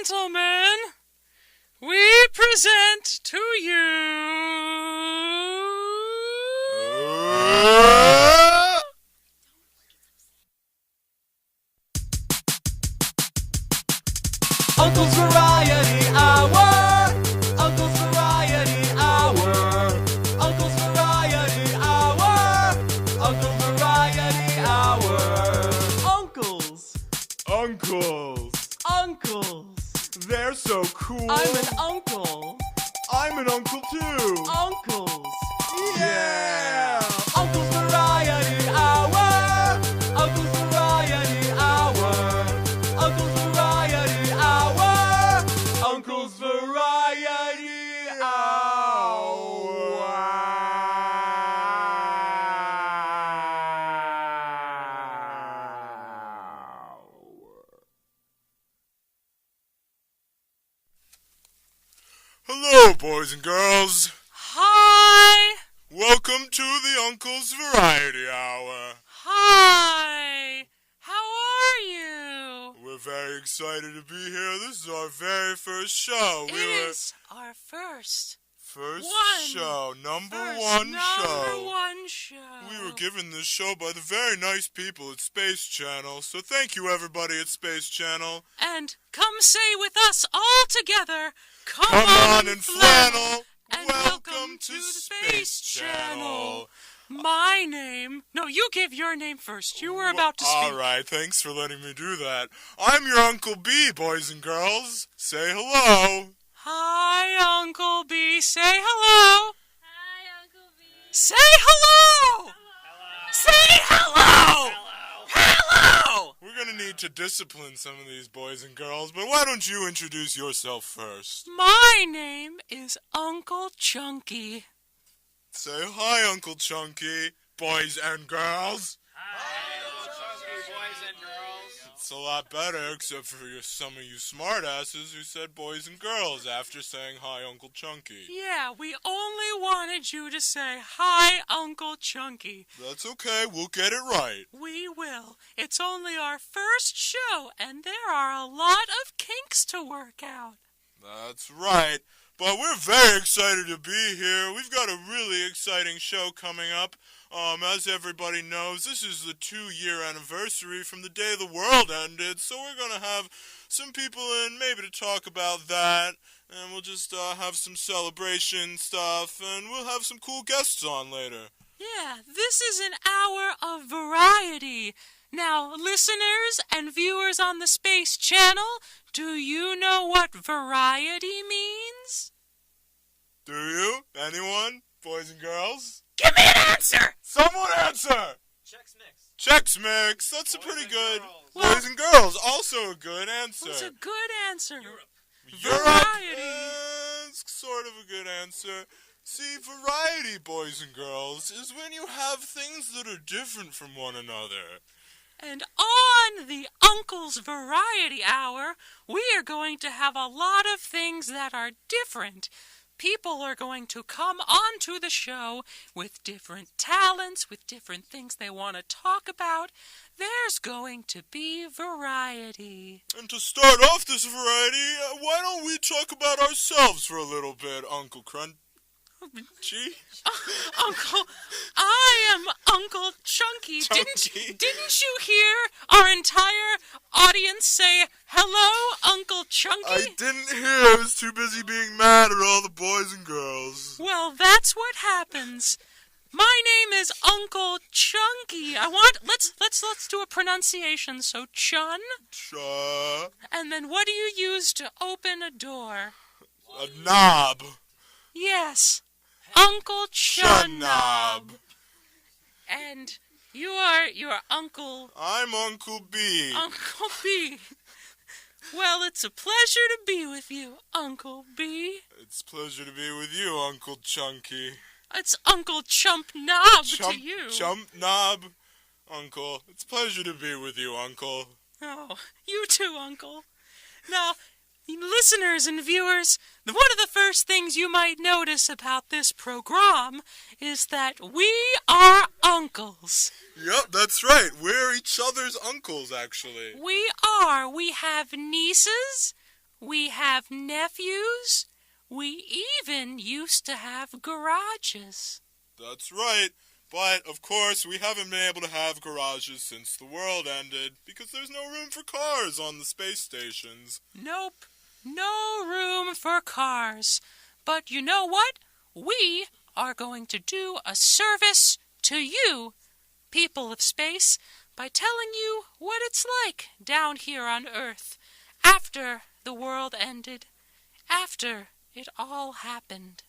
gentlemen, we present to you... Uncle's Variety Hour! Uncle's Variety Hour! Uncle's Variety Hour! Uncle's Variety Hour! Uncles! Uncles! They're so cool. I'm an uncle! I'm an uncle too. Uncles! Yeah! Uncle's Variety Hour! Uncle's Variety Hour! Uncle's Variety Hour! Uncle's Variety Hello, boys and girls. Hi! Welcome to the Uncle's Variety Hour. Hi! How are you? We're very excited to be here. This is our very first show. It is our first show, number one show. We were given this show by the very nice people at Space Channel, so thank you everybody at Space Channel. And come say with us all together, come on and flannel, and welcome to Space Channel. My name... No, you give your name first. You were about to speak. All right, thanks for letting me do that. I'm your Uncle B, boys and girls. Say hello. Hi, Uncle B. Say hello. Hi, Uncle B. Say hello. Say hello. Hello. We're going to need to discipline some of these boys and girls, but why don't you introduce yourself first? My name is Uncle Chunky. Say hi, Uncle Chunky, boys and girls. Hi, Uncle Chunky, boys and girls. It's a lot better, except for some of you smartasses who said boys and girls after saying hi, Uncle Chunky. Yeah, we only wanted you to say hi, Uncle Chunky. That's okay, we'll get it right. We will. It's only our first show, and there are a lot of kinks to work out. That's right. But we're very excited to be here. We've got a really exciting show coming up. As everybody knows, this is the 2-year anniversary from the day the world ended, so we're going to have some people in maybe to talk about that, and we'll just have some celebration stuff, and we'll have some cool guests on later. Yeah, this is an hour of variety. Now, listeners and viewers on the Space Channel, do you know what variety means? Do you? Anyone? Boys and girls? Give me an answer! Someone answer! Chex Mix. Chex Mix. That's a Boys pretty and good. girls. Boys and girls. Also a good answer. It's a good answer. Europe. Variety. It's sort of a good answer. See, variety, boys and girls, is when you have things that are different from one another. And on the Uncle's Variety Hour, we are going to have a lot of things that are different. People are going to come onto the show with different talents, with different things they want to talk about. There's going to be variety. And to start off this variety, why don't we talk about ourselves for a little bit, Uncle Crunch? Gee? Uncle, I am Uncle Chunky. Chunky. Didn't you hear our entire audience say, hello, Uncle Chunky? I didn't hear. I was too busy being mad at all the boys and girls. Well, that's what happens. My name is Uncle Chunky. Let's do a pronunciation. So, Chun. Cha. And then what do you use to open a door? A knob. Yes. Uncle Chun Knob. And you're Uncle I'm Uncle B. Uncle B. Well, it's a pleasure to be with you, Uncle B. It's a pleasure to be with you, Uncle Chunky. It's Uncle Chump Knob to you. Chump Knob. Uncle, it's a pleasure to be with you, Uncle. Oh, you too, Uncle. Now, listeners and viewers, one of the first things you might notice about this program is that we are uncles. Yep, that's right. We're each other's uncles, actually. We are. We have nieces. We have nephews. We even used to have garages. That's right. But, of course, we haven't been able to have garages since the world ended because there's no room for cars on the space stations. Nope. No room for cars. But you know what? We are going to do a service to you, people of space, by telling you what it's like down here on Earth after the world ended, after it all happened.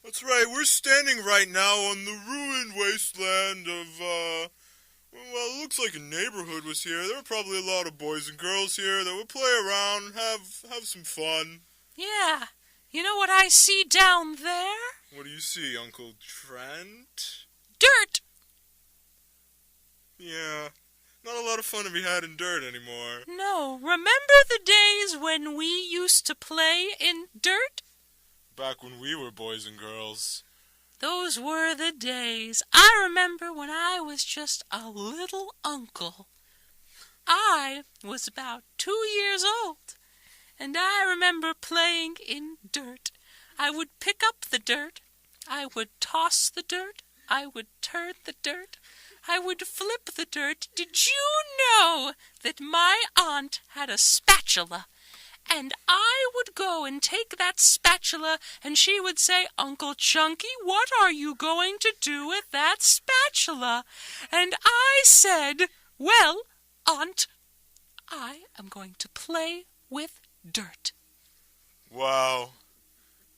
That's right, we're standing right now on the ruined wasteland of, well, it looks like a neighborhood was here. There were probably a lot of boys and girls here that would play around, have some fun. Yeah. You know what I see down there? What do you see, Uncle Trent? Dirt! Yeah, not a lot of fun to be had in dirt anymore. No, remember the days when we used to play in dirt? Back when we were boys and girls. Those were the days. I remember when I was just a little uncle. I was about 2 years old, and I remember playing in dirt. I would pick up the dirt. I would toss the dirt. I would turn the dirt. I would flip the dirt. Did you know that my aunt had a spatula? And I would go and take that spatula, and she would say, "Uncle Chunky, what are you going to do with that spatula?" And I said, "Well, Aunt, I am going to play with dirt." Wow.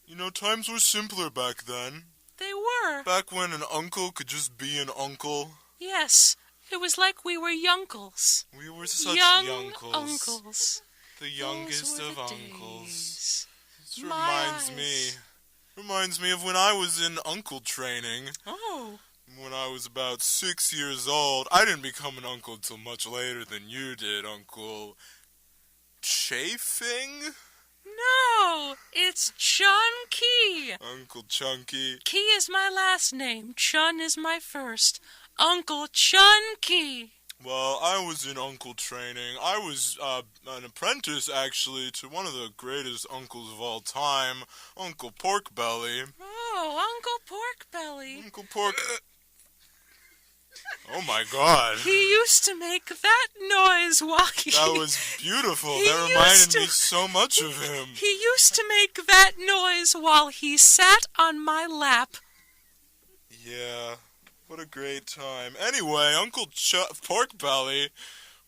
You know, times were simpler back then. They were. Back when an uncle could just be an uncle. Yes, it was like we were yunkles. We were such Young yunkles. uncles. The youngest Those were of the uncles. days. This My reminds me of when I was in uncle training. Oh. When I was about 6 years old. I didn't become an uncle till much later than you did, Uncle Chafing? No, it's Chunky. Uncle Chunky. Key is my last name. Chun is my first. Uncle Chunky. Well, I was in uncle training. I was an apprentice, actually, to one of the greatest uncles of all time, Uncle Porkbelly. Oh, Uncle Porkbelly. Uncle Pork... Oh, my God. He used to make that noise while he... That was beautiful. He That reminded used to- me so much of him. He used to make that noise while he sat on my lap. Yeah, what a great time. Anyway, Uncle Porkbelly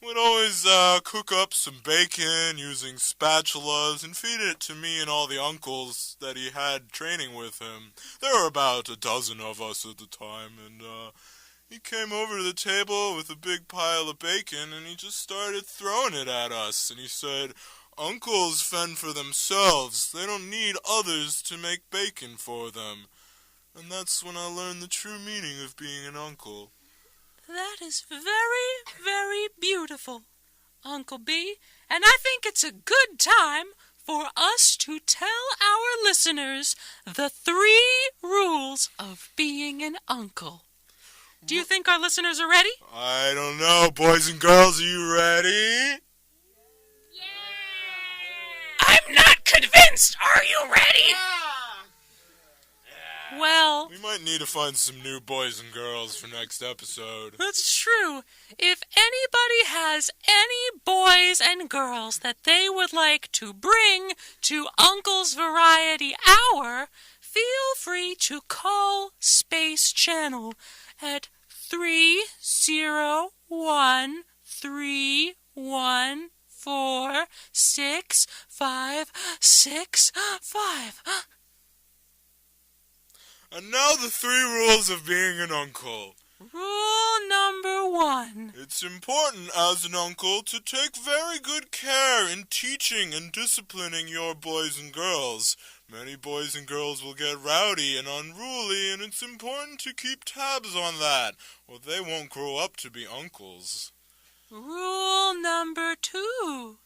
would always cook up some bacon using spatulas and feed it to me and all the uncles that he had training with him. There were about a dozen of us at the time, and he came over to the table with a big pile of bacon, and he just started throwing it at us, and he said, "Uncles fend for themselves. They don't need others to make bacon for them." And that's when I learned the true meaning of being an uncle. That is very, very beautiful, Uncle B. And I think it's a good time for us to tell our listeners the 3 rules of being an uncle. Do you think our listeners are ready? I don't know. Boys and girls, are you ready? I'm not convinced. Are you ready? Well, We might need to find some new boys and girls for next episode. that's true. If anybody has any boys and girls that they would like to bring to Uncle's Variety Hour, feel free to call Space Channel at 301-314-6565. And now the 3 rules of being an uncle. Rule number 1. It's important as an uncle to take very good care in teaching and disciplining your boys and girls. Many boys and girls will get rowdy and unruly, and it's important to keep tabs on that, or they won't grow up to be uncles. Rule number 2.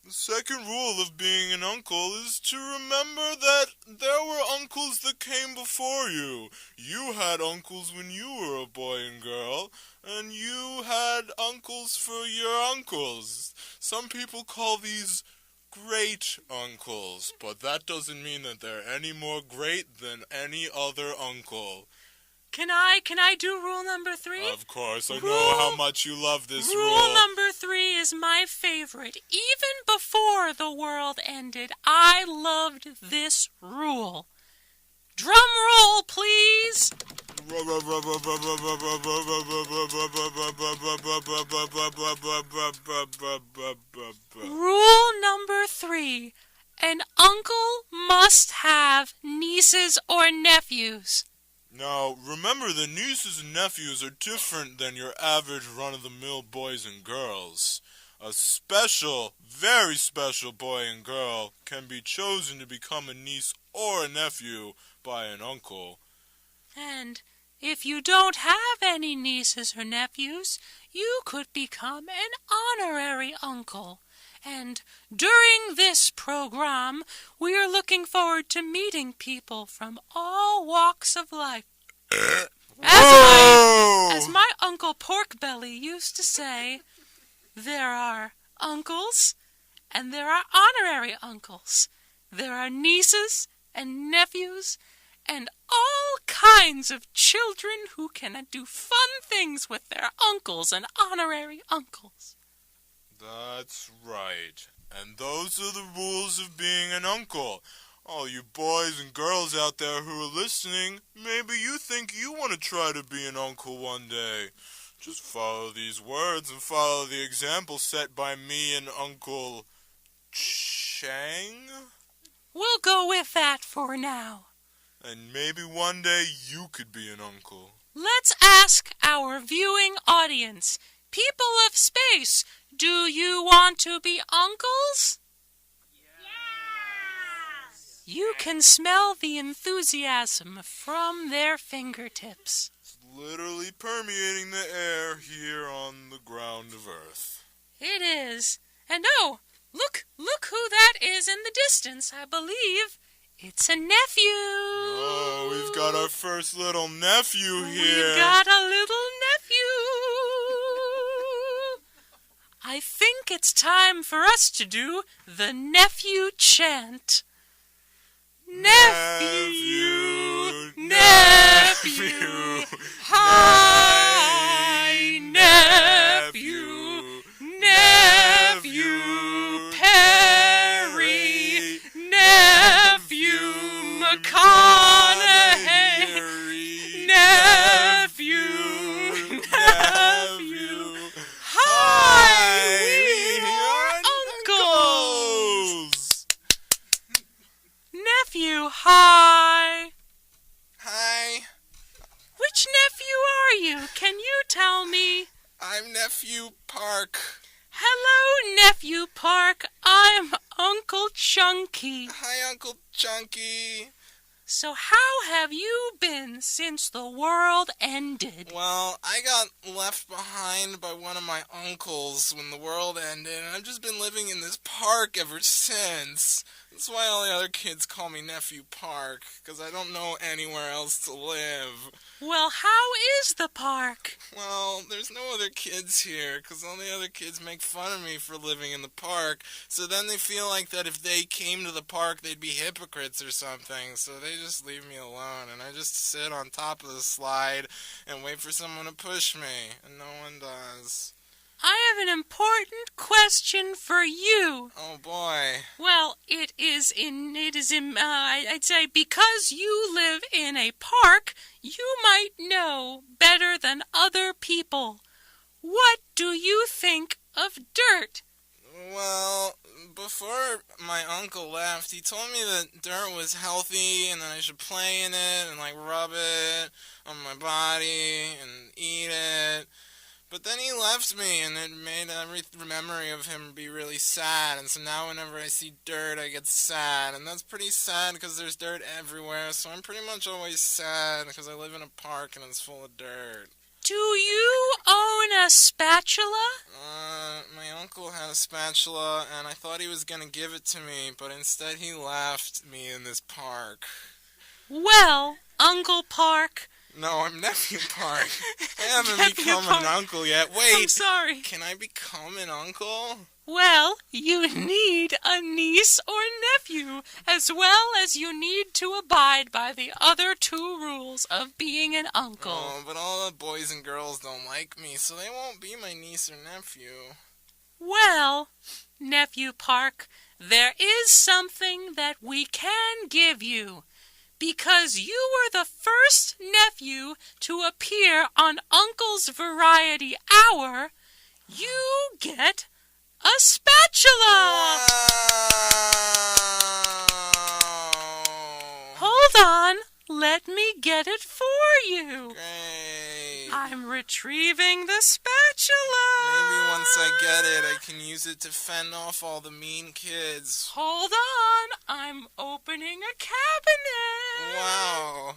The second rule of being an uncle is to remember that there were uncles that came before you. You had uncles when you were a boy and girl, and you had uncles for your uncles. Some people call these great uncles, but that doesn't mean that they're any more great than any other uncle. Can I do rule number 3? Of course, I know how much you love this rule. Rule number 3 is my favorite. Even before the world ended, I loved this rule. Drum roll, please. Rule number 3. An uncle must have nieces or nephews. Now, remember the nieces and nephews are different than your average run-of-the-mill boys and girls. A special, very special boy and girl can be chosen to become a niece or a nephew by an uncle. And if you don't have any nieces or nephews, you could become an honorary uncle. And during this program, we are looking forward to meeting people from all walks of life. As my Uncle Porkbelly used to say, there are uncles and there are honorary uncles. There are nieces and nephews and all kinds of children who can do fun things with their uncles and honorary uncles. That's right. And those are the rules of being an uncle. All you boys and girls out there who are listening, maybe you think you want to try to be an uncle one day. Just follow these words and follow the example set by me and Uncle Chang. We'll go with that for now. And maybe one day you could be an uncle. Let's ask our viewing audience, people of space, do you want to be uncles? Yes! You can smell the enthusiasm from their fingertips. It's literally permeating the air here on the ground of Earth. It is. And oh, look who that is in the distance. I believe it's a nephew. Oh, we've got our first little nephew here. We've got a little nephew. I think it's time for us to do the nephew chant. Nephew, nephew, hi, nephew, nephew, Perry, nephew, McConaughey, nephew, hi, we are uncles. Nephew, hi. Hi, Which nephew are you? Can you tell me? I'm Nephew Park. Hello, Nephew Park. I'm Uncle Chunky. Hi, Uncle Chunky. So how have you been since the world ended? Well, I got left behind by one of my uncles when the world ended, and I've just been living in this park ever since. That's why all the other kids call me Nephew Park, because I don't know anywhere else to live. Well, how is the park? Well, there's no other kids here, because all the other kids make fun of me for living in the park, so then they feel like that if they came to the park, they'd be hypocrites or something, so they just leave me alone, and I just sit on top of the slide and wait for someone to push me, and no one does. I have an important question for you. Oh boy. Well, I'd say because you live in a park, you might know better than other people. What do you think of dirt? Well, before my uncle left, he told me that dirt was healthy and that I should play in it and rub it on my body and eat it. But then he left me, and it made every memory of him be really sad, and so now whenever I see dirt, I get sad, and that's pretty sad because there's dirt everywhere, so I'm pretty much always sad because I live in a park and it's full of dirt. Do you own a spatula? My uncle had a spatula, and I thought he was gonna give it to me, but instead he left me in this park. Well, Uncle Park, No, I'm Nephew Park. I haven't Nephew become Park. an uncle yet. I'm Wait, sorry. can I become an uncle? Well, you need a niece or nephew, as well as you need to abide by the other 2 rules of being an uncle. Oh, but all the boys and girls don't like me, so they won't be my niece or nephew. Well, Nephew Park, there is something that we can give you. Because you were the first nephew to appear on Uncle's Variety Hour, you get a spatula! Wow! Hold on, let me get it for you. Great. I'm retrieving the spatula. Maybe once I get it, I can use it to fend off all the mean kids. Hold on, I'm opening a cabinet. Wow.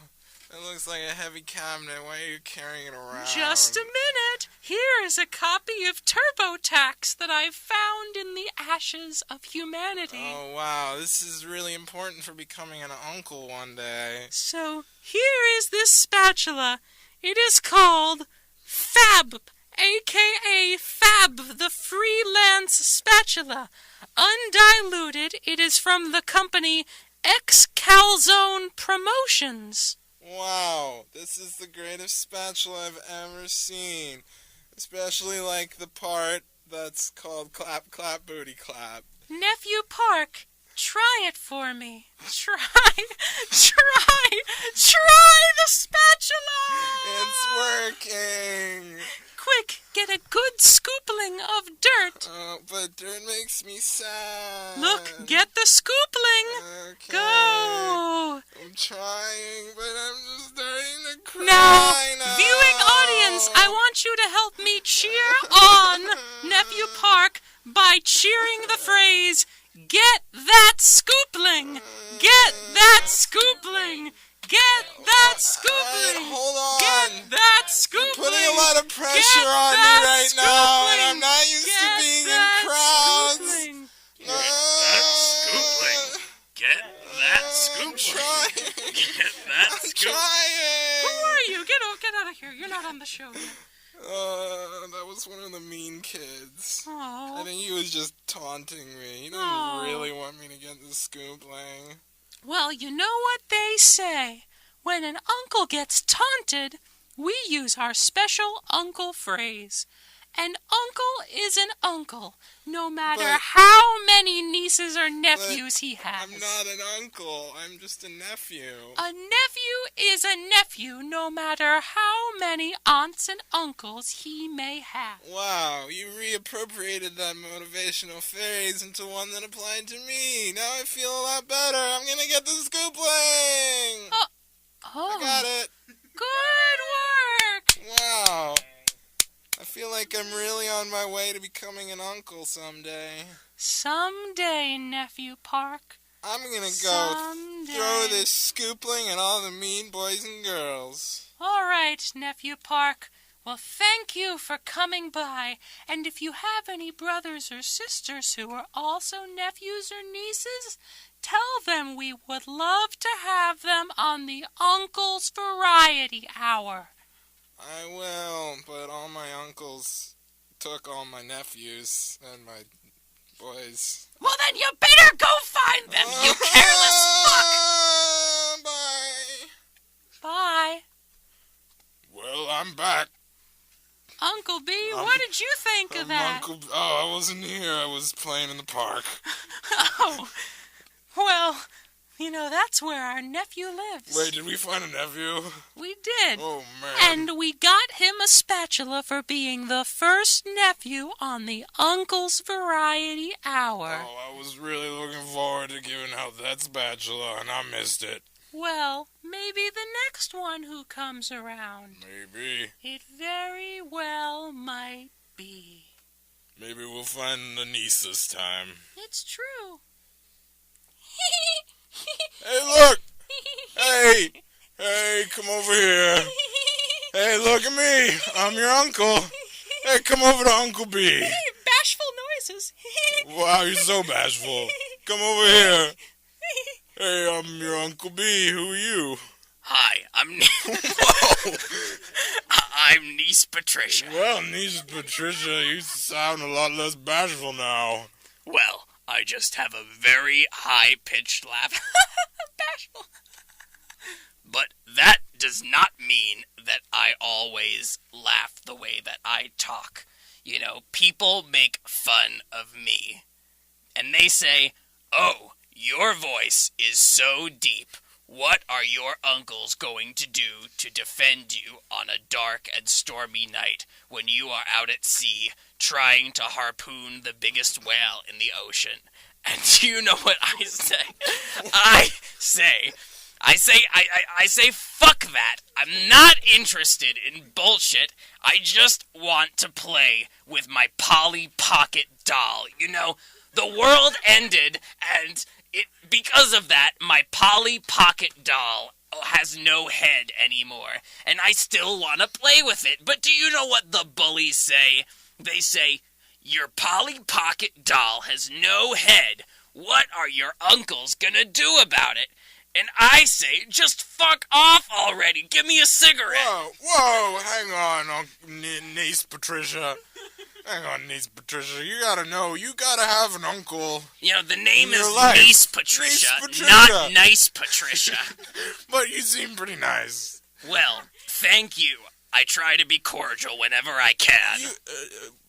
That looks like a heavy cabinet. Why are you carrying it around? Just a minute. Here is a copy of TurboTax that I found in the ashes of humanity. Oh, wow. This is really important for becoming an uncle one day. So here is this spatula. It is called Fab, a.k.a. Fab, the Freelance Spatula. Undiluted, it is from the company X-Calzone Promotions. Wow. This is the greatest spatula I've ever seen. Especially like the part that's called Clap, Clap, Booty Clap. Nephew Park, try it for me. Try the spatula! It's working! Quick, get a good scoopling of dirt. But dirt makes me sad. Look, get the scoopling. Okay. Go. I'm trying, but I'm just starting to cry Now, viewing audience, I want you to help me cheer on Nephew Park by cheering the phrase, "Get that scoopling! Get that scoopling! Get that scoopling! Hold on. Get that scoopling! Putting a lot of pressure on me right now, and I'm not used to being in crowds. Scoopling. Get that I'm trying. Get that I'm trying. Who are you? Get out of here. You're not on the show yet. That was one of the mean kids. I Oh. think he was just taunting me. He didn't Aw. really want me to get the scoopling. Well, you know what they say. When an uncle gets taunted, we use our special uncle phrase. An uncle is an uncle, no matter But- how many nieces or nephews he has. I'm not an uncle. I'm just a nephew. A nephew is a nephew, no matter how many aunts and uncles he may have. Wow, you reappropriated that motivational phrase into one that applied to me. Now I feel a lot better. I'm gonna get the scoopling. Oh, I got it. good work! Wow. I feel like I'm really on my way to becoming an uncle someday. Someday, Nephew Park. I'm gonna go Someday. throw this scoopling at all the mean boys and girls. All right, Nephew Park. Well, thank you for coming by. And if you have any brothers or sisters who are also nephews or nieces, tell them we would love to have them on the Uncle's Variety Hour. I will, but all my uncles took all my nephews and my boys. Well, then you better go find them, you careless fuck! Bye. Bye. Well, I'm back. Uncle B, what did you think of that? I wasn't here. I was playing in the park. Oh, well, you know, that's where our nephew lives. Wait, did we find a nephew? We did. Oh, man. And we got him a spatula for being the first nephew on the Uncle's Variety Hour. Oh, I was really looking forward to giving out that spatula, and I missed it. Well, maybe the next one who comes around. Maybe. It very well might be. Maybe we'll find the niece this time. It's true. Hey, look! Hey, come over here. Hey, look at me. I'm your uncle. Hey, come over to Uncle B. Bashful noises. Wow, you're so bashful. Come over here. Hey, I'm your Uncle B. Who are you? Hi, I'm Whoa. I'm niece Patricia. Well, niece Patricia, you sound a lot less bashful now. Well, I just have a very high-pitched laugh. Bashful. But that does not mean that I always laugh the way that I talk. You know, people make fun of me. And they say, "Oh, your voice is so deep. What are your uncles going to do to defend you on a dark and stormy night when you are out at sea trying to harpoon the biggest whale in the ocean?" And do you know what I say? I say, fuck that. I'm not interested in bullshit. I just want to play with my Polly Pocket doll. You know, the world ended, and because of that, my Polly Pocket doll has no head anymore, and I still want to play with it. But do you know what the bullies say? They say, "Your Polly Pocket doll has no head. What are your uncles gonna do about it?" And I say, just fuck off already. Give me a cigarette. Whoa, hang on, niece Patricia. Hang on, niece Patricia. You gotta know, you gotta have an uncle. You know, the name is Niece Niece Patricia, Patricia. not Nice Patricia. But you seem pretty nice. Well, thank you. I try to be cordial whenever I can.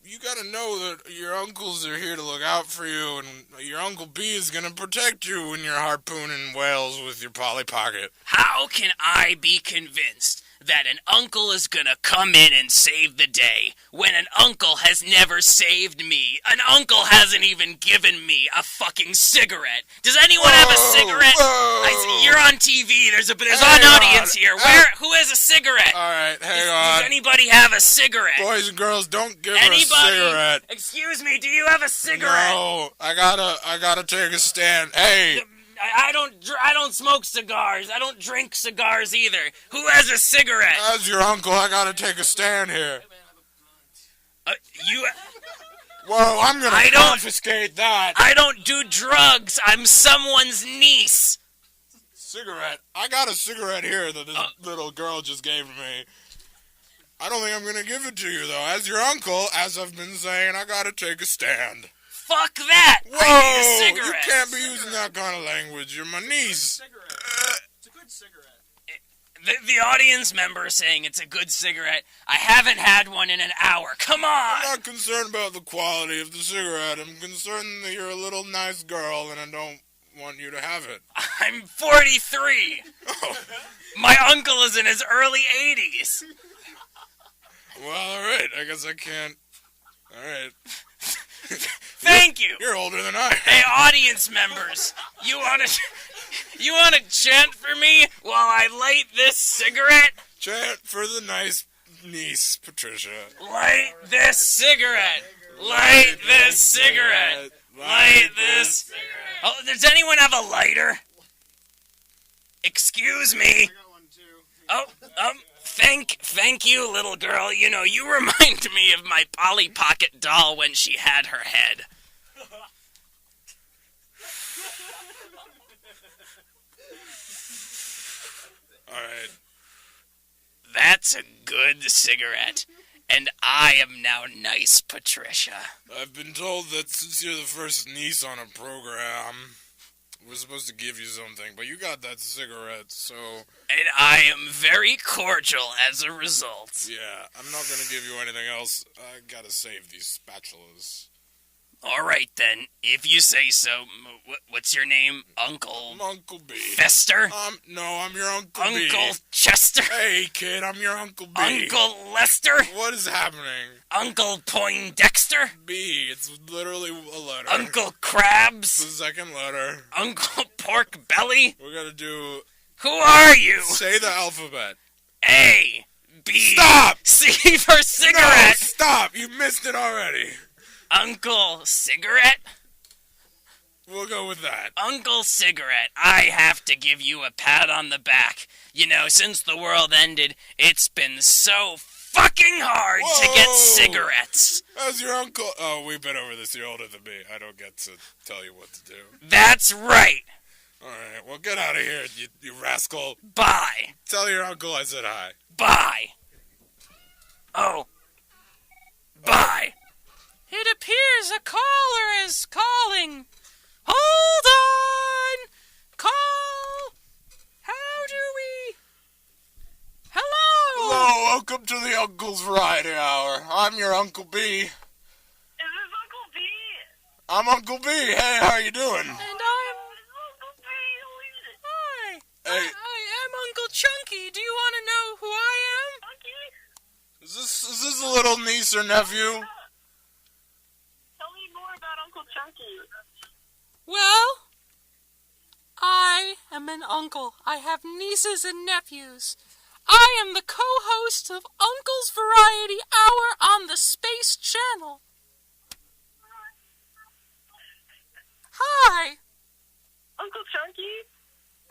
You gotta know that your uncles are here to look out for you, and your Uncle B is gonna protect you when you're harpooning whales with your Polly Pocket. How can I be convinced that an uncle is gonna come in and save the day when an uncle has never saved me? An uncle hasn't even given me a fucking cigarette. Does anyone have a cigarette? You're on TV. There's an audience here. Who has a cigarette? All right, hang on. Does anybody have a cigarette? Boys and girls, don't give her a cigarette. Excuse me, do you have a cigarette? No, I gotta take a stand. Hey. I don't smoke cigars. I don't drink cigars either. Who has a cigarette? As your uncle, I gotta take a stand here. Whoa, I'm gonna confiscate that. I don't do drugs. I'm someone's niece. Cigarette. I got a cigarette here that this little girl just gave to me. I don't think I'm gonna give it to you, though. As your uncle, as I've been saying, I gotta take a stand. Fuck that! Whoa, I need a cigarette. You can't be using that kind of language. You're my niece. It's a good cigarette. The audience member is saying it's a good cigarette. I haven't had one in an hour. Come on! I'm not concerned about the quality of the cigarette. I'm concerned that you're a little nice girl and I don't want you to have it. I'm 43. Oh. My uncle is in his early 80s. Well, alright. I guess I can't. Alright. Thank you. You're older than I am. Hey, audience members, you wanna chant for me while I light this cigarette? Chant for the nice niece, Patricia. Light this cigarette. Light this cigarette. Light this. Oh, does anyone have a lighter? Excuse me. Oh, thank you, little girl. You know, you remind me of my Polly Pocket doll when she had her head. Alright. That's a good cigarette. And I am now nice Patricia. I've been told that since you're the first niece on a program, we're supposed to give you something, but you got that cigarette, so... And I am very cordial as a result. Yeah, I'm not gonna give you anything else. I gotta save these spatulas. Alright then, if you say so. What's your name? Uncle... I'm Uncle B. Fester? No, I'm your Uncle B. Uncle Chester? Hey, kid, I'm your Uncle B. Uncle Lester? What is happening? Uncle Poindexter? B, it's literally a letter. Uncle It's Krabs? the second letter. Uncle Pork Belly? We're gonna do... Who are you? Say the alphabet. A, B, Stop! C for No, cigarette. stop! You missed it already. Uncle Cigarette? We'll go with that. Uncle Cigarette, I have to give you a pat on the back. You know, since the world ended, it's been so fucking hard to get Whoa! cigarettes. How's your uncle? Oh, we've been over this. You're older than me. I don't get to tell you what to do. That's right. Alright, well, get out of here, you rascal. Bye. Tell your uncle I said hi. Bye. Oh. Bye. It appears a caller is calling. Hold on! Call! How do we... Hello! Hello, welcome to the Uncle's Variety Hour. I'm your Uncle B. Is this Uncle B? I'm Uncle B. Hey, how you doing? And I'm... Uncle B, who is it? Hi. Hey. I am Uncle Chunky. Do you want to know who I am? Chunky? Is this a little niece or nephew? Tell me more about Uncle Chunky. Well, I am an uncle. I have nieces and nephews. I am the co-host of Uncle's Variety Hour on the Space Channel. Hi. Uncle Chunky?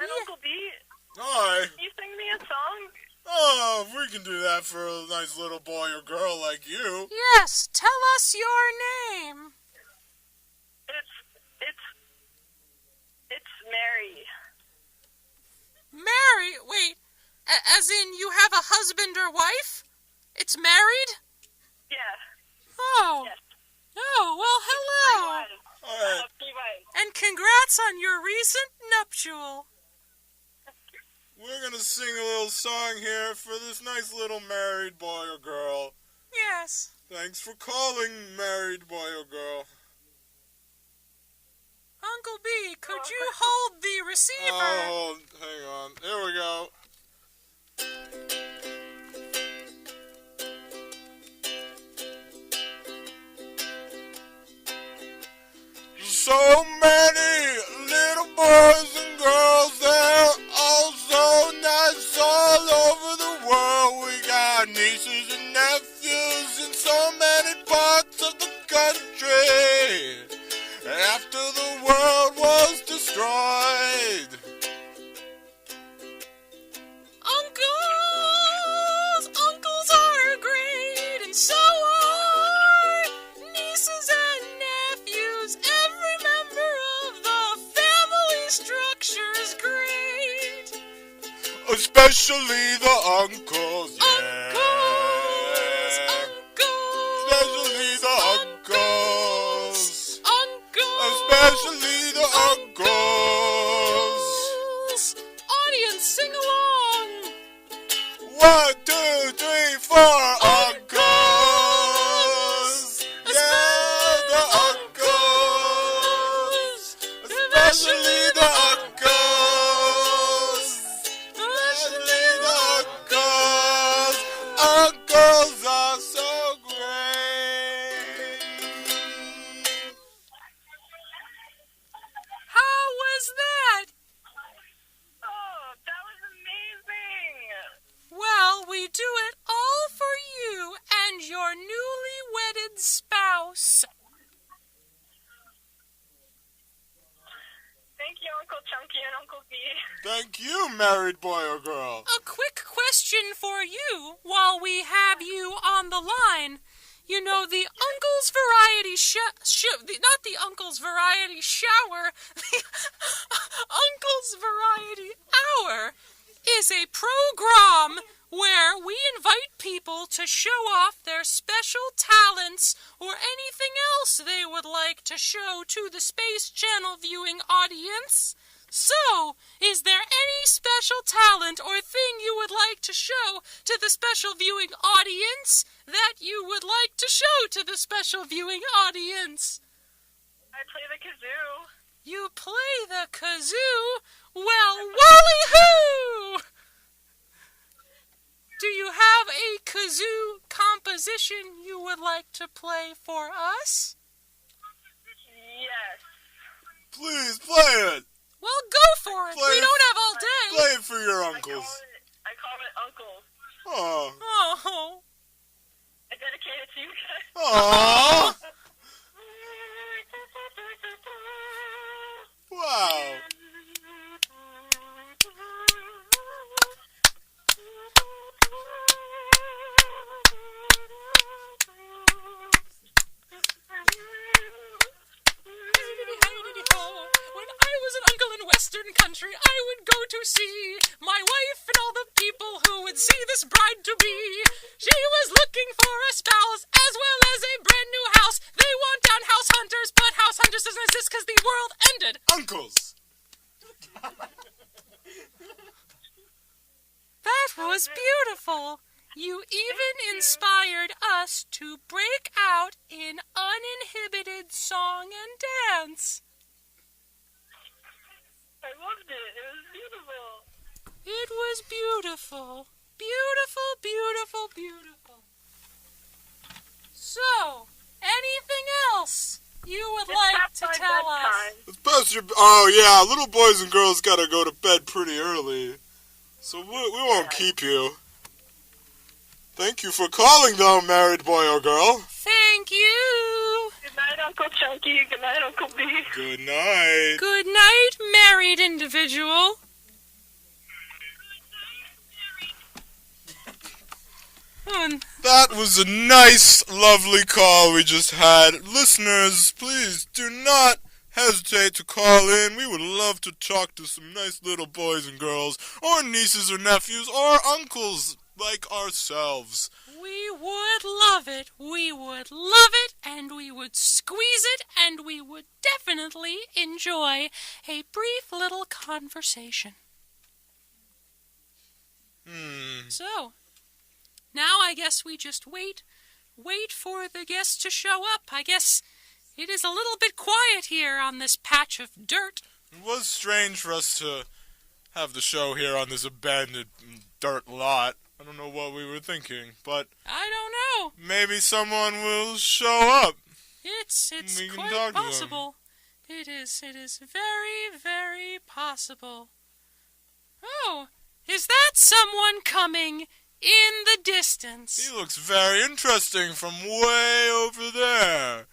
And Yeah. Uncle B? Hi. Can you sing me a song? Oh, we can do that for a nice little boy or girl like you. Yes, tell us your name. It's Mary. Mary, wait, as in you have a husband or wife? It's married? Yeah. Oh. Yes. Oh, well, hello. Alright. And congrats on your recent nuptial. We're gonna sing a little song here for this nice little married boy or girl. Yes. Thanks for calling, married boy or girl. Uncle B, could you hold the receiver? Oh, hang on. Here we go. So many little boys and girls, they're all so nice all over the world. We got nieces and nephews in so many parts of the country. After the world was destroyed, Uncles are great, and so are nieces and nephews. Every member of the family structure is great. especially the uncles. Yeah. Especially the uncles. Especially the uncles. Audience, sing along. 1, 2, 3, 4, uncles. Yeah, the uncles. Especially the uncles. Especially the uncles. Uncles are so great. How was that? Oh, that was amazing. Well, we do it all for you and your newly wedded spouse. Thank you, Uncle Chunky and Uncle B. Thank you, married boy or girl. A quick question for you while we have you on the line. You know, the Uncle's Variety not the Uncle's Variety Shower, the Uncle's Variety Hour is a program where we invite people to show off their special talents or anything else they would like to show to the Space Channel viewing audience. So, is there any special talent or thing you would like to show to the special viewing audience that you would like to show to the special viewing audience? I play the kazoo. You play the kazoo? Well, Wally-hoo! Do you have a kazoo composition you would like to play for us? Yes. Please play it. Well, go for it. Play We it. don't have all day. Play it for your I uncles. call it Uncle. Oh. Oh. I dedicate it to you guys. Aww. Wow. When I was an uncle in Western country, I would go to see my wife and all the people who would see this bride was beautiful. You even inspired us to break out in uninhibited song and dance. I loved it. It was beautiful. It was beautiful. Beautiful, beautiful, beautiful. So, anything else you would like to tell us? It's past your... Oh, yeah, little boys and girls gotta go to bed pretty early. So we won't keep you. Thank you for calling, though, married boy or girl. Thank you. Good night, Uncle Chunky. Good night, Uncle B. Good night. Good night, married individual. That was a nice, lovely call we just had. Listeners, please do not hesitate to call in. We would love to talk to some nice little boys and girls, or nieces or nephews, or uncles like ourselves. We would love it. We would love it, and we would squeeze it, and we would definitely enjoy a brief little conversation. So, now I guess we just wait for the guests to show up. I guess it is a little bit quiet here on this patch of dirt. It was strange for us to have the show here on this abandoned dirt lot. I don't know what we were thinking, but I don't know. maybe someone will show up. It's We can quite talk to them. possible. It is very, very possible. Oh, is that someone coming in the distance? He looks very interesting from way over there.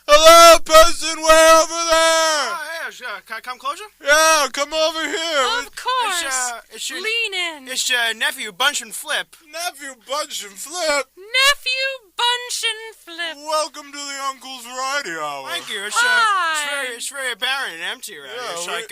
Hello, person way over there! Oh, yeah, can I come closer? Yeah, come over here. Of course. It's your, Lean in. it's your nephew, Bunch and Flip. Nephew Bunch and Flip, Nephew Bunch and Flip. welcome to the Uncle's Variety Hour. Thank you. Hi. It's very barren and empty around Yeah, here. It's we- like,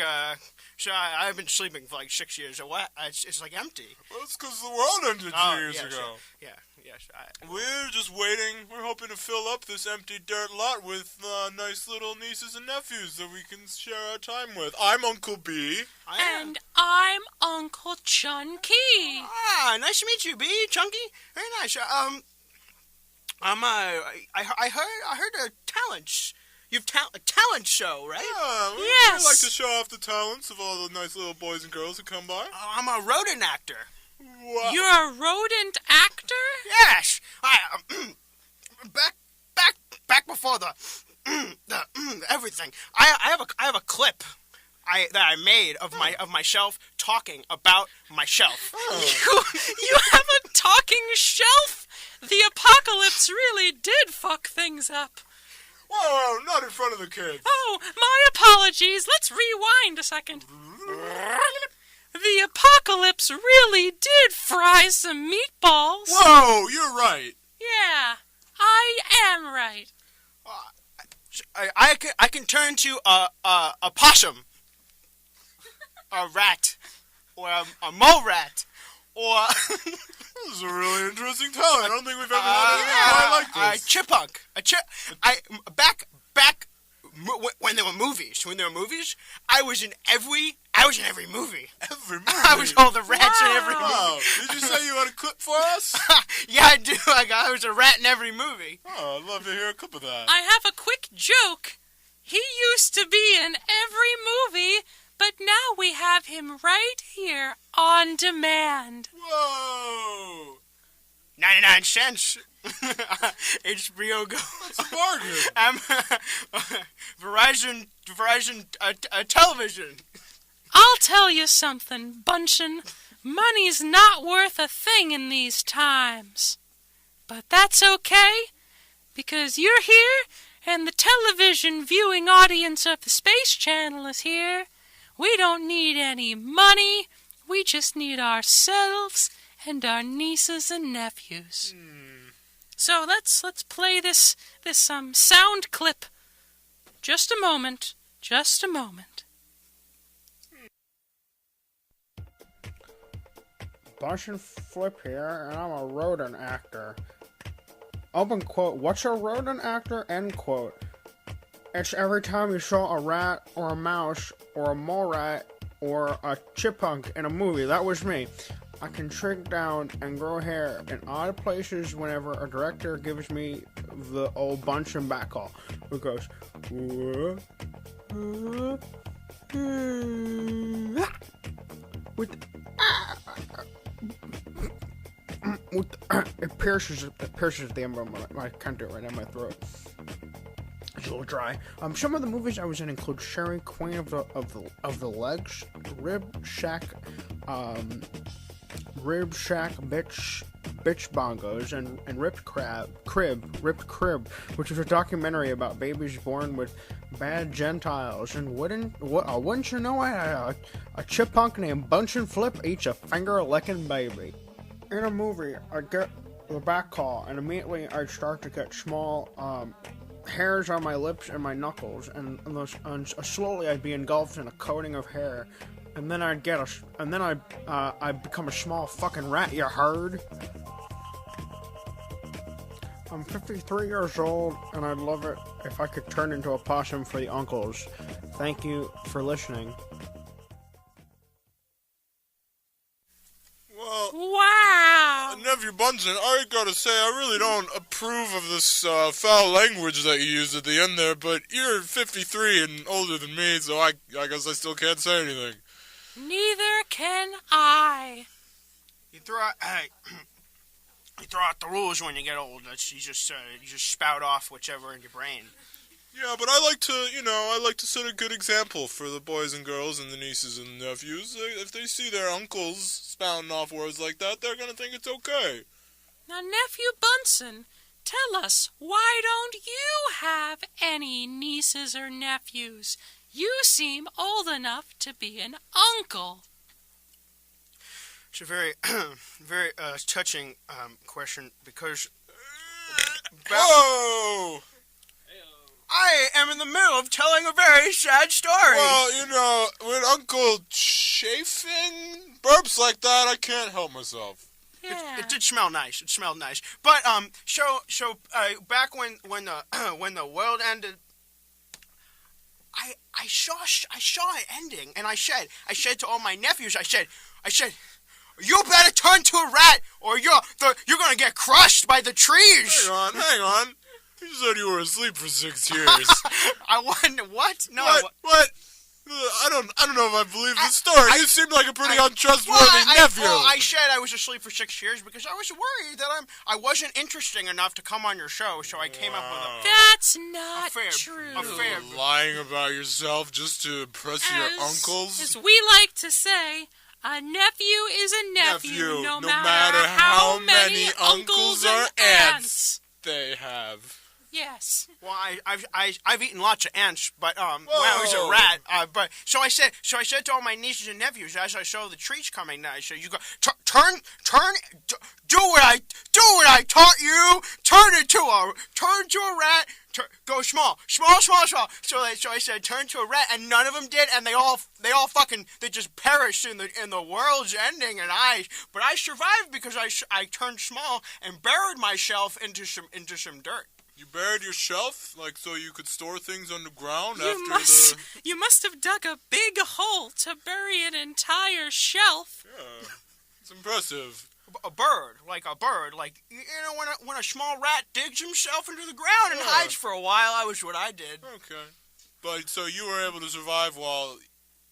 I've been sleeping for like 6 years. So what? It's like empty. Well, it's because the world ended 2 years yeah, ago. sure. Yeah, yes. We're just waiting. We're hoping to fill up this empty dirt lot with nice little nieces and nephews that we can share our time with. I'm Uncle B. I am. And I'm Uncle Chunky. Nice to meet you, B. Chunky. Very nice. I heard a talent. You've a talent show, right? Yeah, we Yes. like to show off the talents of all the nice little boys and girls who come by. I'm a rodent actor. Wow. You're a rodent actor? Yes. Back before the everything. I have a clip that I made of myself talking about myself. You have a talking shelf? The apocalypse really did fuck things up. Whoa, not in front of the kids. Oh, my apologies. Let's rewind a second. The apocalypse really did fry some meatballs. Whoa, you're right. Yeah, I am right. I can turn to a possum, a rat, or a mole rat, or This is a really interesting talent. I don't think we've ever had anything quite like this. a chipmunk. When there were movies, I was in every movie. Every movie. I was all the rats in every movie. Wow. Did you say you had a clip for us? Yeah, I do. I was a rat in every movie. Oh, I'd love to hear a clip of that. I have a quick joke. He used to be in every movie, but now we have him right here on demand. Whoa. 99 cents. HBO Go. It's a bargain. Verizon television. I'll tell you something, Bunchin. Money's not worth a thing in these times. But that's okay, because you're here, and the television viewing audience of the Space Channel is here. We don't need any money. We just need ourselves and our nieces and nephews. So let's play this sound clip. Just a moment. Bunch and Flip here, and I'm a rodent actor. Open quote, what's a rodent actor? End quote. It's every time you saw a rat or a mouse or a mole rat or a chipmunk in a movie. That was me. I can shrink down and grow hair in odd places whenever a director gives me the old bunch and back call. It goes, it pierces the end of my, I can't do it right now, my throat. It's a little dry. Some of the movies I was in include Sherry, Queen of the Legs, Rib Shack, Bitch Bongos, and Ripped Crib, which was a documentary about babies born with bad Gentiles. And wouldn't you know it, a chipmunk named Bunch and Flip eats a finger-licking baby. In a movie, I get the back call, and immediately I start to get small hairs on my lips and my knuckles, and slowly I'd be engulfed in a coating of hair, and then I'd become a small fucking rat. You heard? I'm 53 years old, and I'd love it if I could turn into a possum for the uncles. Thank you for listening. Well, Wow! Nephew Bunsen, I gotta say, I really don't approve of this foul language that you used at the end there, but you're 53 and older than me, so I guess I still can't say anything. Neither can I. You throw out the rules when you get old. You just spout off whichever in your brain. Yeah, but I like to set a good example for the boys and girls and the nieces and nephews. If they see their uncles spouting off words like that, they're gonna think it's okay. Now, Nephew Bunsen, tell us, why don't you have any nieces or nephews? You seem old enough to be an uncle. It's a very, very touching question because. Whoa! I am in the middle of telling a very sad story. Well, when Uncle Chafing burps like that, I can't help myself. Yeah. It did smell nice. It smelled nice. But back when the world ended, I saw it ending, and I said to all my nephews, I said, you better turn to a rat, or you're gonna get crushed by the trees. Hang on. You said you were asleep for 6 years. I wonder what? No. What? I don't know if I believe this story. You seem like a pretty untrustworthy nephew. I said I was asleep for 6 years because I was worried that I wasn't interesting enough to come on your show, so I came up with a. That's not true. You're lying about yourself just to impress your uncles. As we like to say, a nephew is a nephew, no matter how many uncles or aunts they have. Yes. Well, I've eaten lots of ants, but when I was a rat, so I said to all my nieces and nephews as I saw the trees coming down, I said, "You go turn, do what I taught you, turn into a rat, go small. So I said, turn to a rat, and none of them did, and they all just perished in the world's ending, but I survived because I turned small and buried myself into some dirt. You buried your shelf, so you could store things underground You must have dug a big hole to bury an entire shelf. Yeah, it's impressive. A bird, when a small rat digs himself into the ground and hides for a while, that was what I did. Okay. But, so you were able to survive while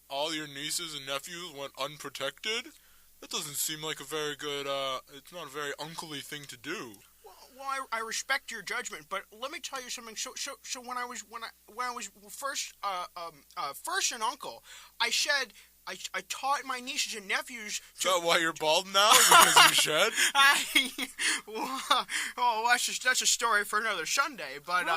all your nieces and nephews went unprotected? That doesn't seem like a very good, it's not a very uncle-y thing to do. Well, I respect your judgment, but let me tell you something. So when I was first an uncle, I taught my nieces and nephews. Is that why you're bald now? Because you shed? That's a story for another Sunday. But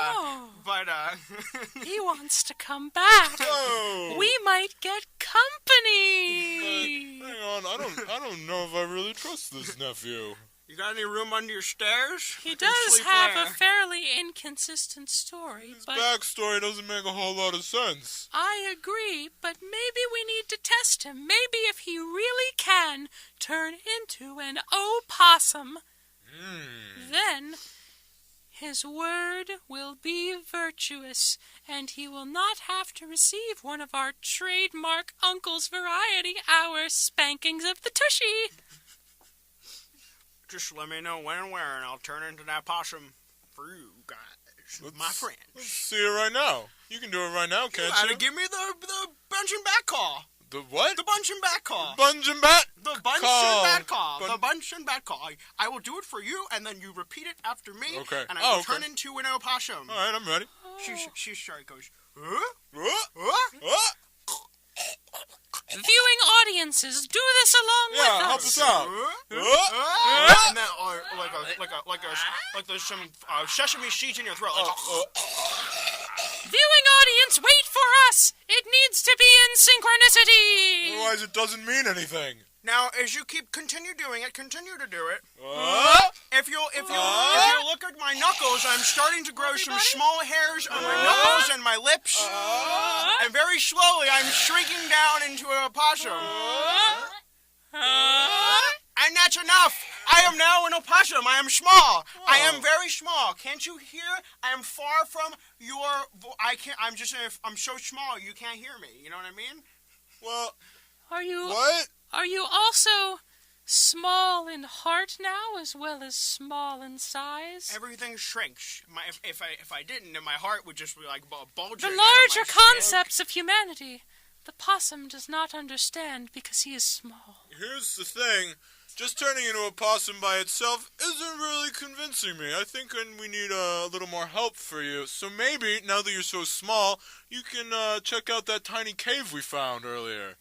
he wants to come back. Oh. We might get company. But, hang on, I don't know if I really trust this nephew. You got any room under your stairs? He does have a fairly inconsistent story. His backstory doesn't make a whole lot of sense. I agree, but maybe we need to test him. Maybe if he really can turn into an opossum, then his word will be virtuous, and he will not have to receive one of our trademark Uncle's Variety Hour spankings of the tushy. Just let me know when and where, and I'll turn into that possum for you guys, my friends. Let's see it right now. You can do it right now, You can't gotta you? give me the bunch and bat call. The what? The bunch and bat call. Bunch and bat? The bunch call. and bat call. Bun- The bunch and bat call. I will do it for you, and then you repeat it after me. Okay. And I Oh, will okay. turn into an opossum. All right, I'm ready. She started goes, huh? What? Huh? What? Viewing audiences, do this along Yeah, with help us. us out. Huh? And then, like there's some sesame seeds in your throat. Like, Viewing audience, wait for us. It needs to be in synchronicity. Otherwise, it doesn't mean anything. Now, as you continue doing it, continue to do it. What? If you look at my knuckles, I'm starting to grow some small hairs on my knuckles and my lips. And very slowly, I'm shrinking down into a opossum. And that's enough. I am now an opossum. I am small. I am very small. Can't you hear? I am far from your. I can't. I'm so small. You can't hear me. You know what I mean? Well, Are you what? Are you also small in heart now as well as small in size? Everything shrinks. If I didn't, then my heart would just be like bulging. The out of larger my skin. concepts of humanity, the possum does not understand because he is small. Here's the thing. Just turning into a possum by itself isn't really convincing me. I think we need a little more help for you. So maybe, now that you're so small, you can check out that tiny cave we found earlier.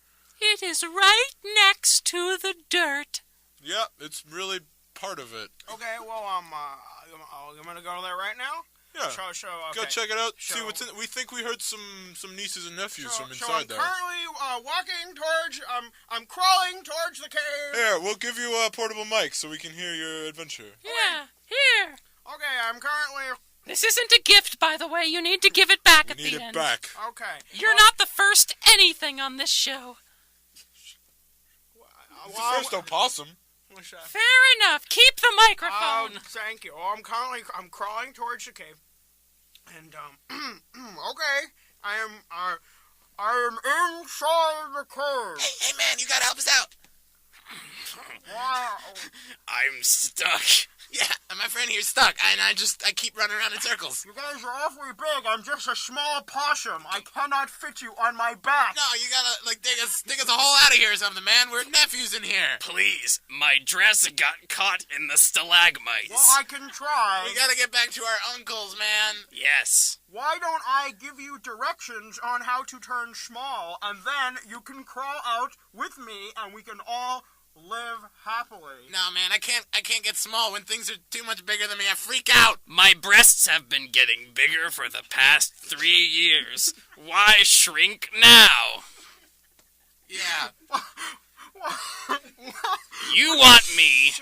It is right next to the dirt. Yeah, it's really part of it. Okay, well, I'm gonna go there right now. Yeah. Okay. Go check it out. So- See what's in. We think we heard some nieces and nephews from So inside I'm there. currently walking towards. I'm crawling towards the cave. Here, we'll give you a portable mic so we can hear your adventure. Yeah, here. Okay, I'm currently. This isn't a gift, by the way. You need to give it back We at need the it end. back. Okay. You're not the first anything on this show. It's the first opossum. Fair enough. Keep the microphone. Thank you. I'm crawling towards the cave, and okay, I am inside the cave. Hey man, you gotta help us out. Wow. I'm stuck. Yeah, my friend here's stuck, and I keep running around in circles. You guys are awfully big. I'm just a small possum. I cannot fit you on my back. No, you gotta dig us a hole out of here or something, man. We're nephews in here. Please, my dress got caught in the stalagmites. Well, I can try. We gotta get back to our uncles, man. Yes. Why don't I give you directions on how to turn small, and then you can crawl out with me, and we can all live happily. No, man, I can't get small when things are too much bigger than me. I freak out. My breasts have been getting bigger for the past 3 years. Why shrink now? Yeah. You want me.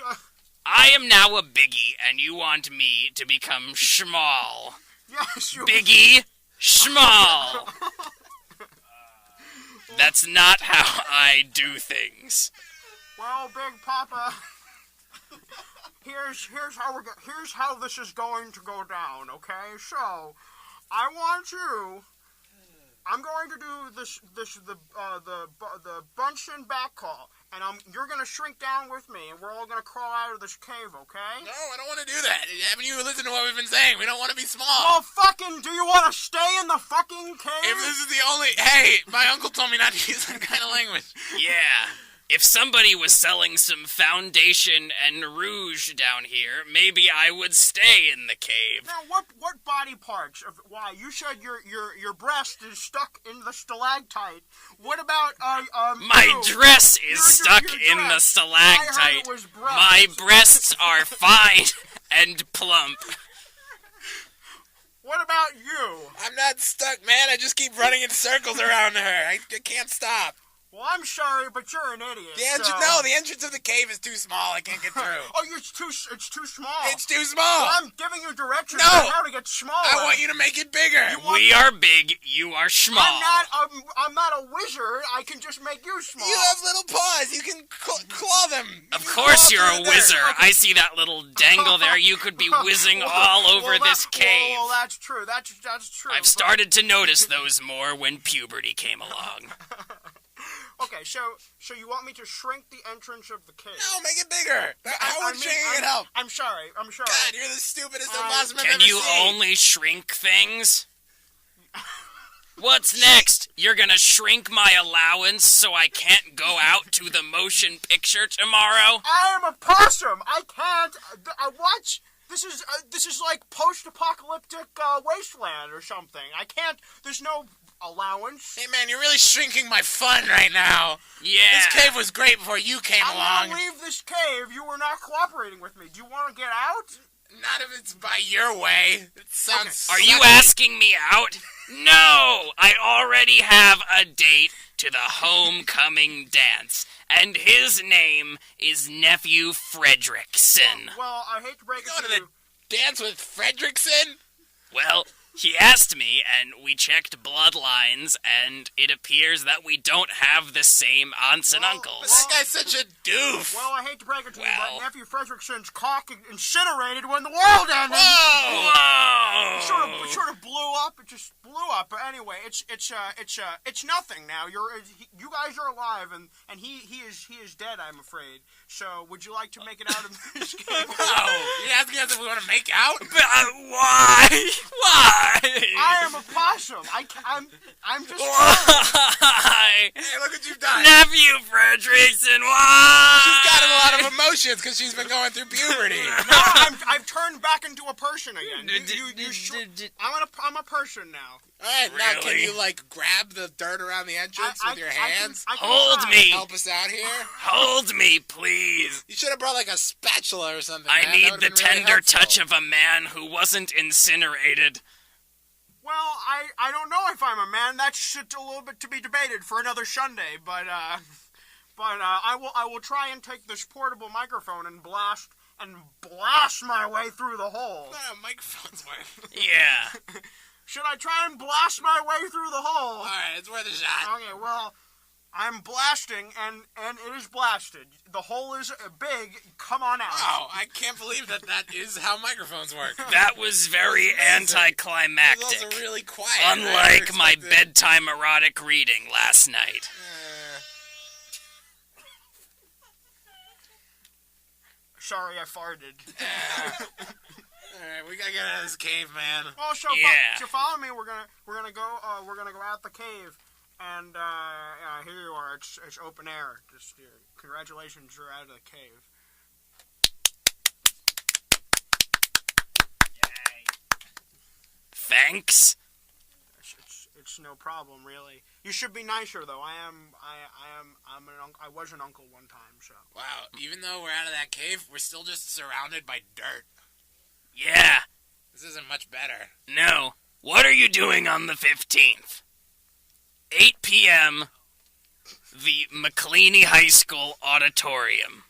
I am now a biggie, and you want me to become small. Yes, you. Biggie, small. That's not how I do things. Well, Big Papa, here's how this is going to go down. Okay, so I'm going to do the bunch and back call, and you're gonna shrink down with me, and we're all gonna crawl out of this cave. Okay? No, I don't want to do that. Haven't you listened to what we've been saying? We don't want to be small. Well, fucking, do you want to stay in the fucking cave? If this is the only... Hey, my uncle told me not to use that kind of language. Yeah. If somebody was selling some foundation and rouge down here, maybe I would stay in the cave. Now, what body parts of why you said your breast is stuck in the stalactite? What about My you? dress is stuck your in the dress. I heard stalactite. it was breasts. My breasts are fine and plump. What about you? I'm not stuck, man. I just keep running in circles around her. I can't stop. Well, I'm sorry, but you're an idiot. The entrance of the cave is too small. I can't get through. Oh, it's too small. It's too small. Well, I'm giving you directions No. on how to get smaller. I want you to make it bigger. want- We are big. You are small. I'm not a wizard. I can just make you small. You have little paws. You can claw them. Of can course claw you're a through there. wizard. I see that little dangle there. You could be whizzing all over this cave. Well, that's true. That's true. I've started to notice those more when puberty came along. Okay, so you want me to shrink the entrance of the cave? No, make it bigger. How would shrinking it help? I'm sorry. God, you're the stupidest opossum I've Can ever you seen. only shrink things? What's next? You're gonna shrink my allowance so I can't go out to the motion picture tomorrow? I am a possum. I can't. What? This is like post-apocalyptic wasteland or something. I can't. There's no allowance. Hey, man, you're really shrinking my fun right now. Yeah. This cave was great before you came along. I'm gonna leave this cave. You were not cooperating with me. Do you want to get out? Not if it's by your way. It sounds Are you sucky. asking me out? No! I already have a date to the homecoming dance, and his name is Nephew Fredrickson. Well, I hate to break it Going to to you. the dance with Fredrickson? Well, he asked me, and we checked bloodlines, and it appears that we don't have the same aunts and But uncles. that guy's such a doof. Well, I hate to break it to you, Well. but Nephew Fredrickson's cock incinerated when the world ended. Whoa! Whoa! It sort of blew up. It just blew up. But anyway, it's nothing now. You guys are alive, and he is dead. I'm afraid. So, would you like to make it out of this game? Oh, you're asking us if we want to make out? But, why? Why? I am a possum. I'm just. Why? Hey, look what you've done. Nephew Fredrickson, why? She's got a lot of emotions because she's been going through puberty. I've turned back into a person again. I'm a person now. All right, now can Really? you, like, grab the dirt around the entrance with your hands? I can Hold try. me. Help us out here? Hold me, please. You should have brought, like, a spatula or something, I man. need That would've the been really tender helpful. touch of a man who wasn't incinerated. Well, I don't know if I'm a man. That's shit a little bit to be debated for another Sunday. But I will try and take this portable microphone and blast my way through the hole. No, microphones work. Yeah. Should I try and blast my way through the hole? All right, it's worth a shot. Okay, well, I'm blasting, and it is blasted. The hole is big. Come on out. Wow, I can't believe that is how microphones work. That was very It's anticlimactic. also really quiet. Unlike my bed. bedtime erotic reading last night. Sorry, I farted. Alright, we gotta get out of this cave, man. Well, so Yeah. follow me. We're gonna go out the cave, and here you are. It's open air. Just congratulations, you're out of the cave. Thanks. It's no problem, really. You should be nicer, though. I was an uncle one time, so. Wow, even though we're out of that cave, we're still just surrounded by dirt. Yeah. This isn't much better. No. What are you doing on the 15th? 8 p.m. The McLeany High School auditorium.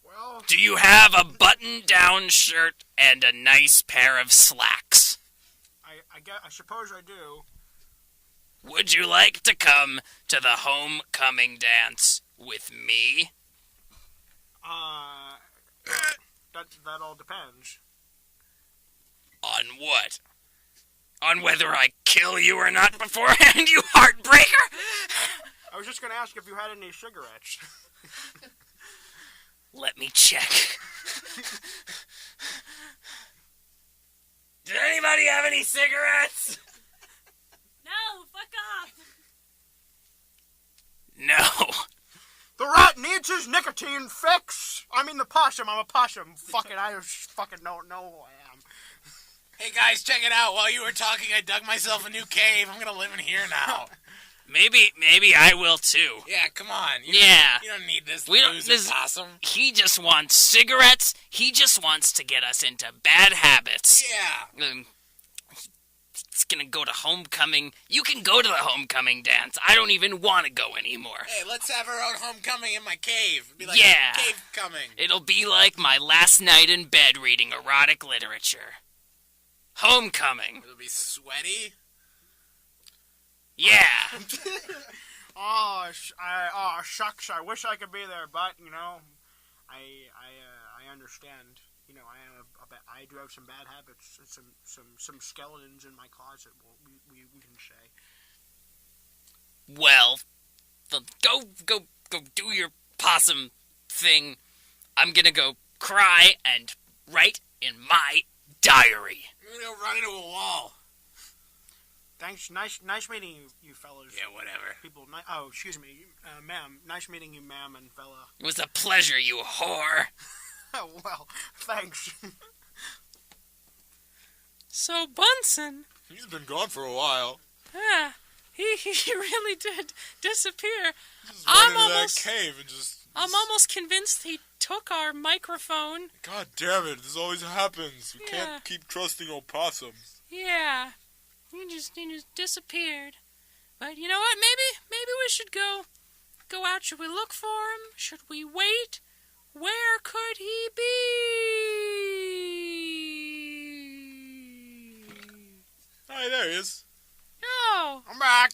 Well, Do you have a button-down shirt and a nice pair of slacks? I suppose I do. Would you like to come to the homecoming dance with me? That all depends. On what? On whether I kill you or not beforehand, you heartbreaker? I was just gonna ask if you had any cigarettes. Let me check. Did anybody have any cigarettes? No, fuck off. No. The rat needs his nicotine fix. I mean the possum. I'm a possum. I just fucking don't know who I am. Hey guys, check it out. While you were talking, I dug myself a new cave. I'm gonna live in here now. Maybe I will too. Yeah, come on. You don't need this We don't- loser this- possum. He just wants cigarettes. He just wants to get us into bad habits. Yeah. It's gonna go to homecoming. You can go to the homecoming dance. I don't even want to go anymore. Hey, let's have our own homecoming in my cave. It'd be like Yeah. cave coming. It'll be like my last night in bed reading erotic literature. Homecoming. It'll be sweaty. Yeah. Shucks. I wish I could be there, but I understand. I do have some bad habits, and some skeletons in my closet. We can say. Well, go do your possum thing. I'm gonna go cry and write in my diary. You're gonna run into a wall. Thanks. Nice meeting you fellas. Yeah, whatever. People. Oh, excuse me, ma'am. Nice meeting you, ma'am and fella. It was a pleasure, you whore. Oh, well, thanks. So, Bunsen, He's been gone for a while. yeah, he really did disappear. Just I'm went into almost- that cave and just... I'm almost convinced he took our microphone. God damn it, this always happens. We Yeah. can't keep trusting opossums. Yeah, he just disappeared. But you know what? Maybe we should go out. Should we look for him? Should we wait? Where could he be? Hi, there he is. Oh, I'm back.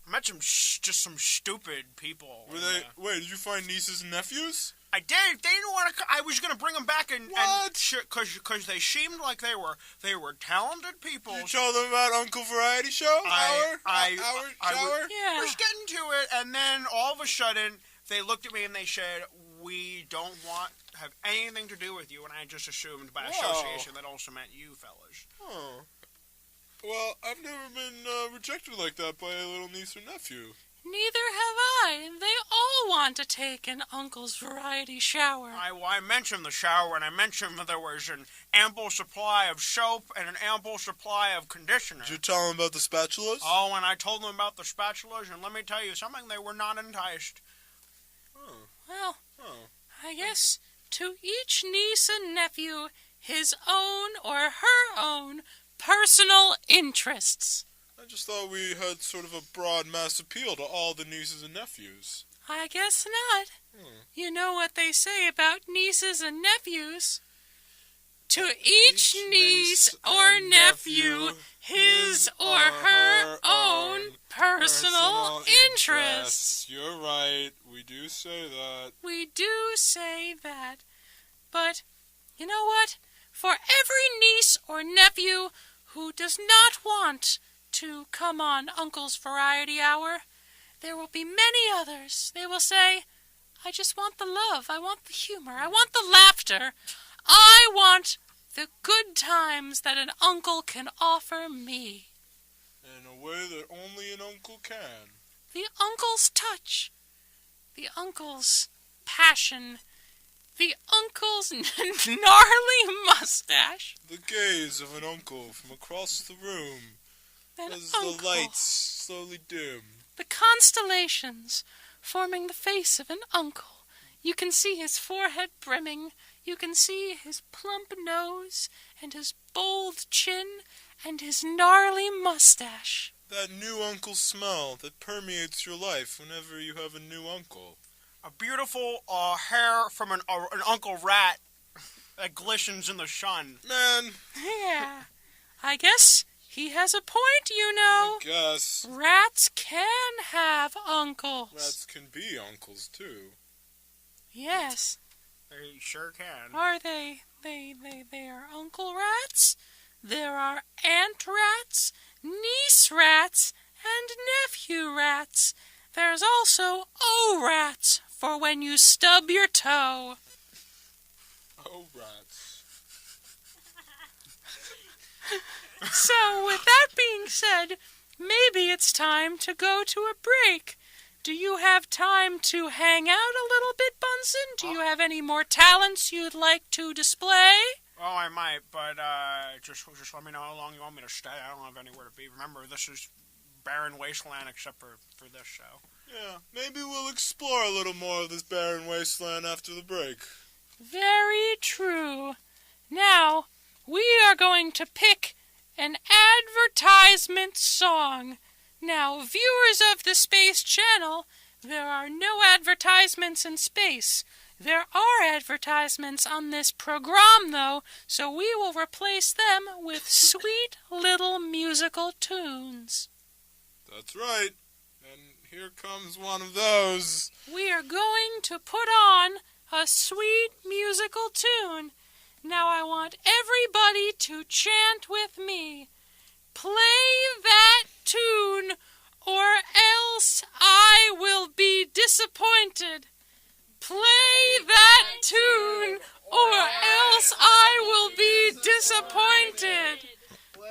I met just some stupid people. Were they... Wait, did you find nieces and nephews? I did. They didn't want to. I was gonna bring them back and because they seemed like they were talented people. Did you tell them about Uncle Variety Show? I Shower? yeah. was getting to it, and then all of a sudden they looked at me and they said, "We don't want to have anything to do with you." And I just assumed by association that also meant you fellas. Oh. Well, I've never been rejected like that by a little niece or nephew. Neither have I. They all want to take an uncle's variety shower. I mentioned the shower, and I mentioned that there was an ample supply of soap and an ample supply of conditioner. Did you tell them about the spatulas? Oh, and I told them about the spatulas, and let me tell you something, they were not enticed. Well, Oh. I guess to each niece and nephew his own or her own personal interests. I just thought we had sort of a broad mass appeal to all the nieces and nephews. I guess not. You know what they say about nieces and nephews. To each niece or nephew his or her own personal interests. You're right. We do say that. We do say that. But, you know what? For every niece or nephew who does not want to come on Uncle's Variety Hour, there will be many others. They will say, I just want the love, I want the humor, I want the laughter, I want the good times that an uncle can offer me. In a way that only an uncle can. The uncle's touch, the uncle's passion, the uncle's gnarly mustache. The gaze of an uncle from across the room An as uncle. the lights slowly dim. The constellations forming the face of an uncle. You can see his forehead brimming. You can see his plump nose and his bold chin and his gnarly mustache. That new uncle smell that permeates your life whenever you have a new uncle. A beautiful hair from an Uncle Rat that glistens in the sun. Man, Yeah, I guess he has a point, you know. I guess Rats can have uncles. rats can be uncles too. Yes. They sure can. Are they? They are uncle rats. There are aunt rats, niece rats, and nephew rats. There's also O-rats for when you stub your toe. Oh, rats. So, with that being said, maybe it's time to go to a break. Do you have time to hang out a little bit, Bunsen? Do you have any more talents you'd like to display? Oh, I might, but just let me know how long you want me to stay. I don't have anywhere to be. Remember, this is barren wasteland except for this show. Yeah, maybe we'll explore a little more of this barren wasteland after the break. Very true. Now, we are going to pick an advertisement song. Now, viewers of the Space Channel, there are no advertisements in space. There are advertisements on this program, though, so we will replace them with sweet little musical tunes. That's right. And here comes one of those. We are going to put on a sweet musical tune. Now I want everybody to chant with me. Play that tune or else I will be disappointed. Play that tune, or else I will be disappointed.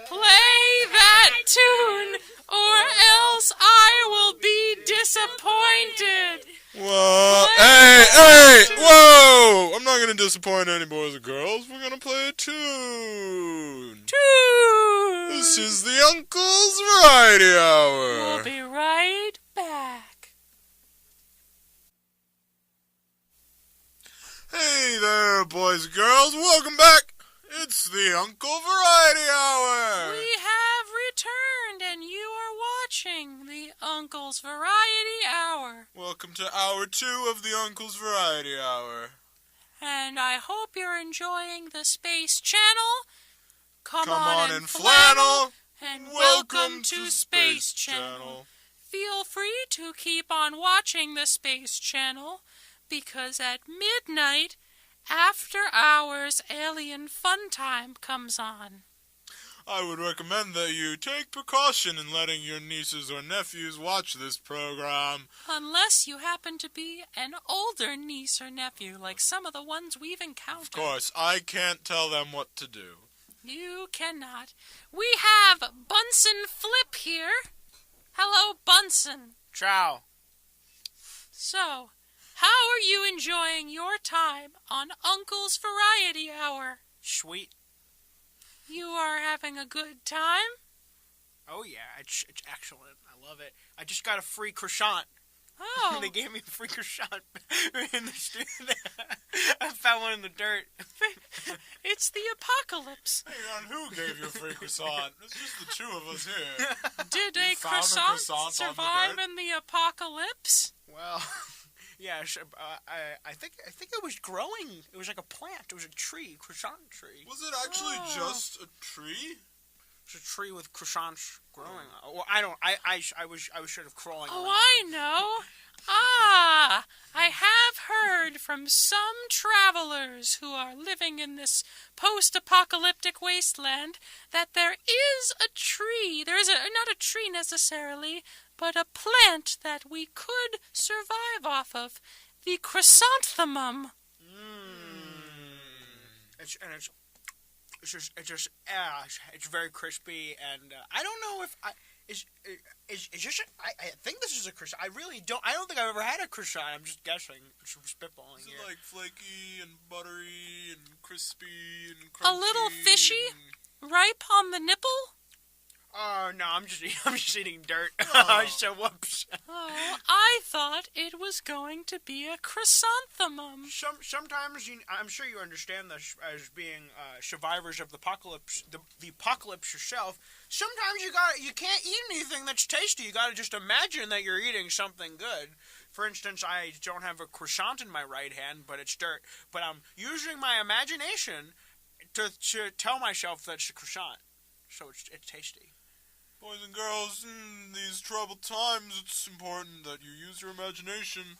Play that tune, or else I will be disappointed. Whoa, hey, whoa! I'm not gonna disappoint any boys or girls. We're gonna play a tune. This is the Uncle's Variety Hour. We'll be right back. Hey there, boys and girls. Welcome back. It's the Uncle Variety Hour. We have returned, and you are watching the Uncle's Variety Hour. Welcome to Hour 2 of the Uncle's Variety Hour. And I hope you're enjoying the Space Channel. Come on in and flannel. And welcome to Space Channel. Feel free to keep on watching the Space Channel, because at midnight, after hours, Alien Fun Time comes on. I would recommend that you take precaution in letting your nieces or nephews watch this program. Unless you happen to be an older niece or nephew, like some of the ones we've encountered. Of course, I can't tell them what to do. You cannot. We have Bunsen Flip here. Hello, Bunsen. Ciao. So, how are you enjoying your time on Uncle's Variety Hour? Sweet. You are having a good time? Oh, yeah. It's excellent. I love it. I just got a free croissant. Oh. They gave me a free croissant in the studio. I found one in the dirt. It's the apocalypse. Hang on, who gave you a free croissant? It's just the two of us here. Did You a found a croissant croissant on the survive dirt? in the apocalypse? Well, yeah, I think it was growing. It was like a plant. It was a tree, croissant tree. Was it actually Oh. just a tree? It's a tree with croissants growing. Well, I don't. I was sort of crawling. Oh, around. I know. Ah, I have heard from some travelers who are living in this post-apocalyptic wasteland that there is a tree. There is not a tree necessarily, but a plant that we could survive off of. The chrysanthemum. It's very crispy, and I don't know if I think this is a croissant. I really don't. I don't think I've ever had a croissant. I'm just guessing. Just spitballing Is here. it like flaky and buttery and crispy and crunchy? A little fishy? Ripe on the nipple? Oh no, I'm just eating dirt. Oh. So whoops. Oh, I thought it was going to be a chrysanthemum. Sometimes I'm sure you understand this as being survivors of the apocalypse. The apocalypse yourself. Sometimes you can't eat anything that's tasty. You gotta just imagine that you're eating something good. For instance, I don't have a croissant in my right hand, but it's dirt. But I'm using my imagination to tell myself that it's a croissant, so it's tasty. Boys and girls, in these troubled times, it's important that you use your imagination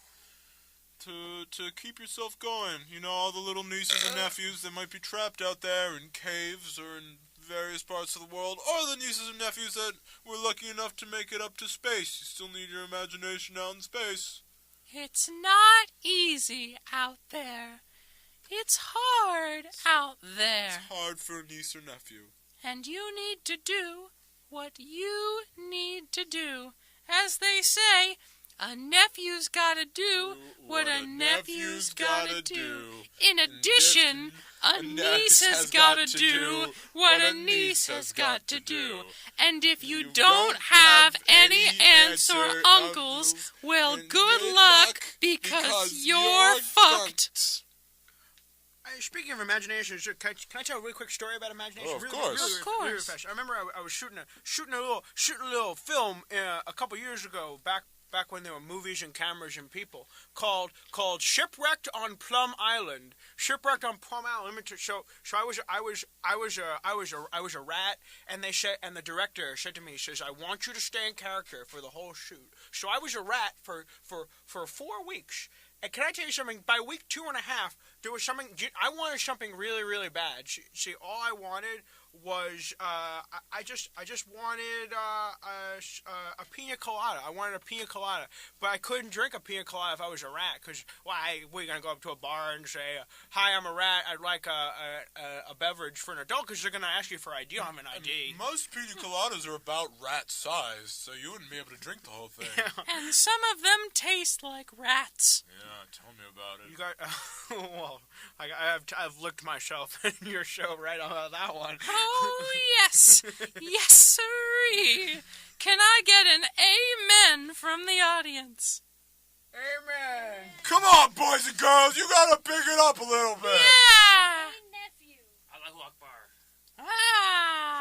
to keep yourself going. You know, all the little nieces and nephews that might be trapped out there in caves or in various parts of the world, or the nieces and nephews that were lucky enough to make it up to space. You still need your imagination out in space. It's not easy out there. It's hard out there. It's hard for a niece or nephew. And you need to do what you need to do. As they say, a nephew's gotta do what a nephew's gotta do. In addition, a niece has gotta do what a niece has got to do. And if you don't have any aunts or uncles, well, good luck, because you're fucked. Speaking of imagination, can I tell a really quick story about imagination? Oh, of course. Of course. Really fast. I remember I was shooting a little film a couple years ago, back when there were movies and cameras and people, called Shipwrecked on Plum Island. Shipwrecked on Plum Island. So I was a rat, and the director said to me, he says, I want you to stay in character for the whole shoot. So I was a rat for 4 weeks. And can I tell you something? By week 2.5, there was something I wanted something really, really bad. See, all I wanted was I just wanted a pina colada. I wanted a pina colada, but I couldn't drink a pina colada if I was a rat. Cause we're gonna go up to a bar and say, "Hi, I'm a rat. I'd like a beverage for an adult," because they're gonna ask you for ID. I don't have an ID. Most pina coladas are about rat size, so you wouldn't be able to drink the whole thing. And some of them taste like rats. Yeah, tell me about it. You got well. I've looked myself in your show right on that one. Oh, yes. Yes, sirree. Can I get an amen from the audience? Amen. Come on, boys and girls, you gotta pick it up a little bit. Yeah. Allahu Akbar.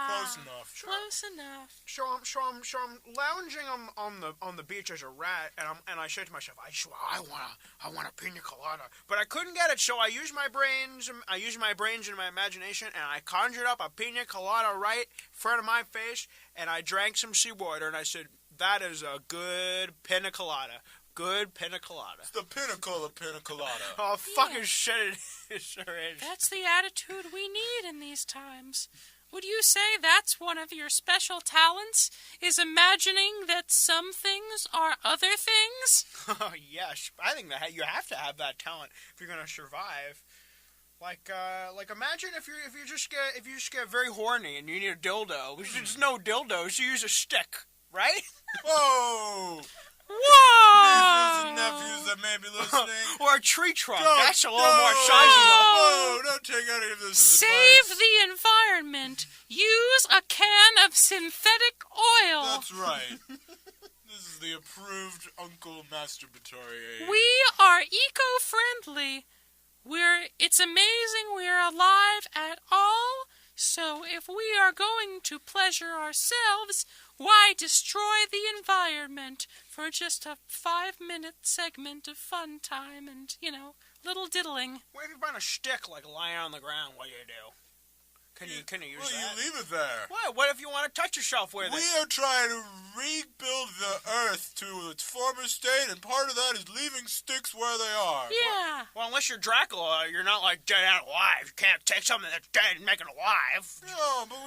Close enough. Close enough. So I'm lounging on the beach as a rat, and I said to myself, I want a pina colada, but I couldn't get it. So I used my brains and my imagination, and I conjured up a pina colada right in front of my face, and I drank some seawater, and I said, "That is a good pina colada." Good pina colada. It's the pinnacle of pina colada. Oh, fucking shit, it sure is. That's the attitude we need in these times. Would you say that's one of your special talents, is imagining that some things are other things? Yes, I think that you have to have that talent if you're gonna survive. Like imagine if you just get very horny and you need a dildo. There's no dildo, so you use a stick, right? Whoa! Whoa! Nieces and nephews that may be listening. Or a tree trunk. Don't- That's a little more sizable. Whoa! Don't take any of this as Save advice. the environment. Use a can of synthetic oil. That's right. This is the approved uncle masturbatory aid. We are eco-friendly. It's amazing we're alive at all. So if we are going to pleasure ourselves, why destroy the environment for just a 5-minute segment of fun time and, little diddling? What if you find a stick lying on the ground? What do you do? Can you use that? You leave it there. What if you want to touch yourself with We it? are trying to rebuild the earth to its former state, and part of that is leaving sticks where they are. Yeah. Well, unless you're Dracula, you're not dead and alive. You can't take something that's dead and make it alive. No, but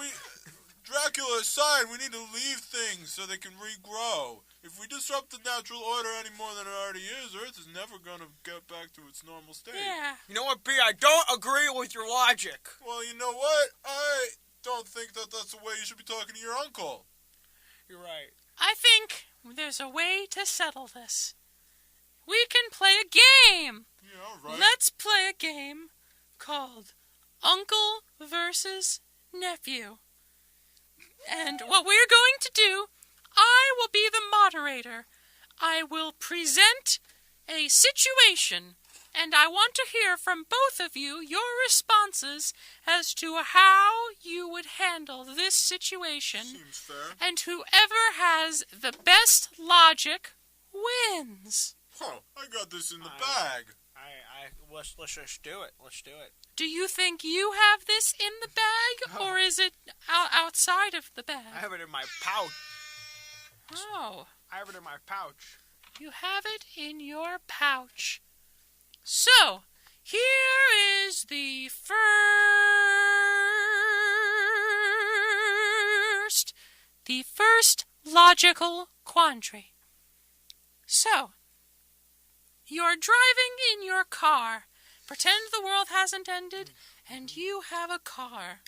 Dracula aside, we need to leave things so they can regrow. If we disrupt the natural order any more than it already is, Earth is never going to get back to its normal state. Yeah. You know what, B? I don't agree with your logic. Well, you know what? I don't think that that's the way you should be talking to your uncle. You're right. I think there's a way to settle this. We can play a game. Yeah, right. Let's play a game called Uncle versus Nephew. And what we're going to do, I will be the moderator. I will present a situation, and I want to hear from both of you your responses as to how you would handle this situation. Seems fair. And whoever has the best logic wins. Oh, I got this in the bag. Let's just do it. Let's do it. Do you think you have this in the bag, or is it outside of the bag? I have it in my pouch. Oh, I have it in my pouch. you have it in your pouch. So, here is the first logical quandary. So, you're driving in your car. Pretend the world hasn't ended, and you have a car.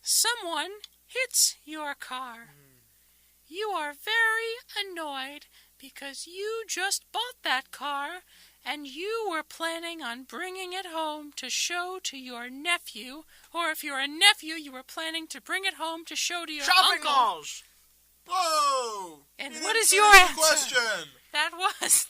Someone hits your car. You are very annoyed because you just bought that car, and you were planning on bringing it home to show to your nephew, or if you're a nephew, you were planning to bring it home to show to your Shopping uncle. malls. Whoa! And You what didn't is finish your the answer? question? That was.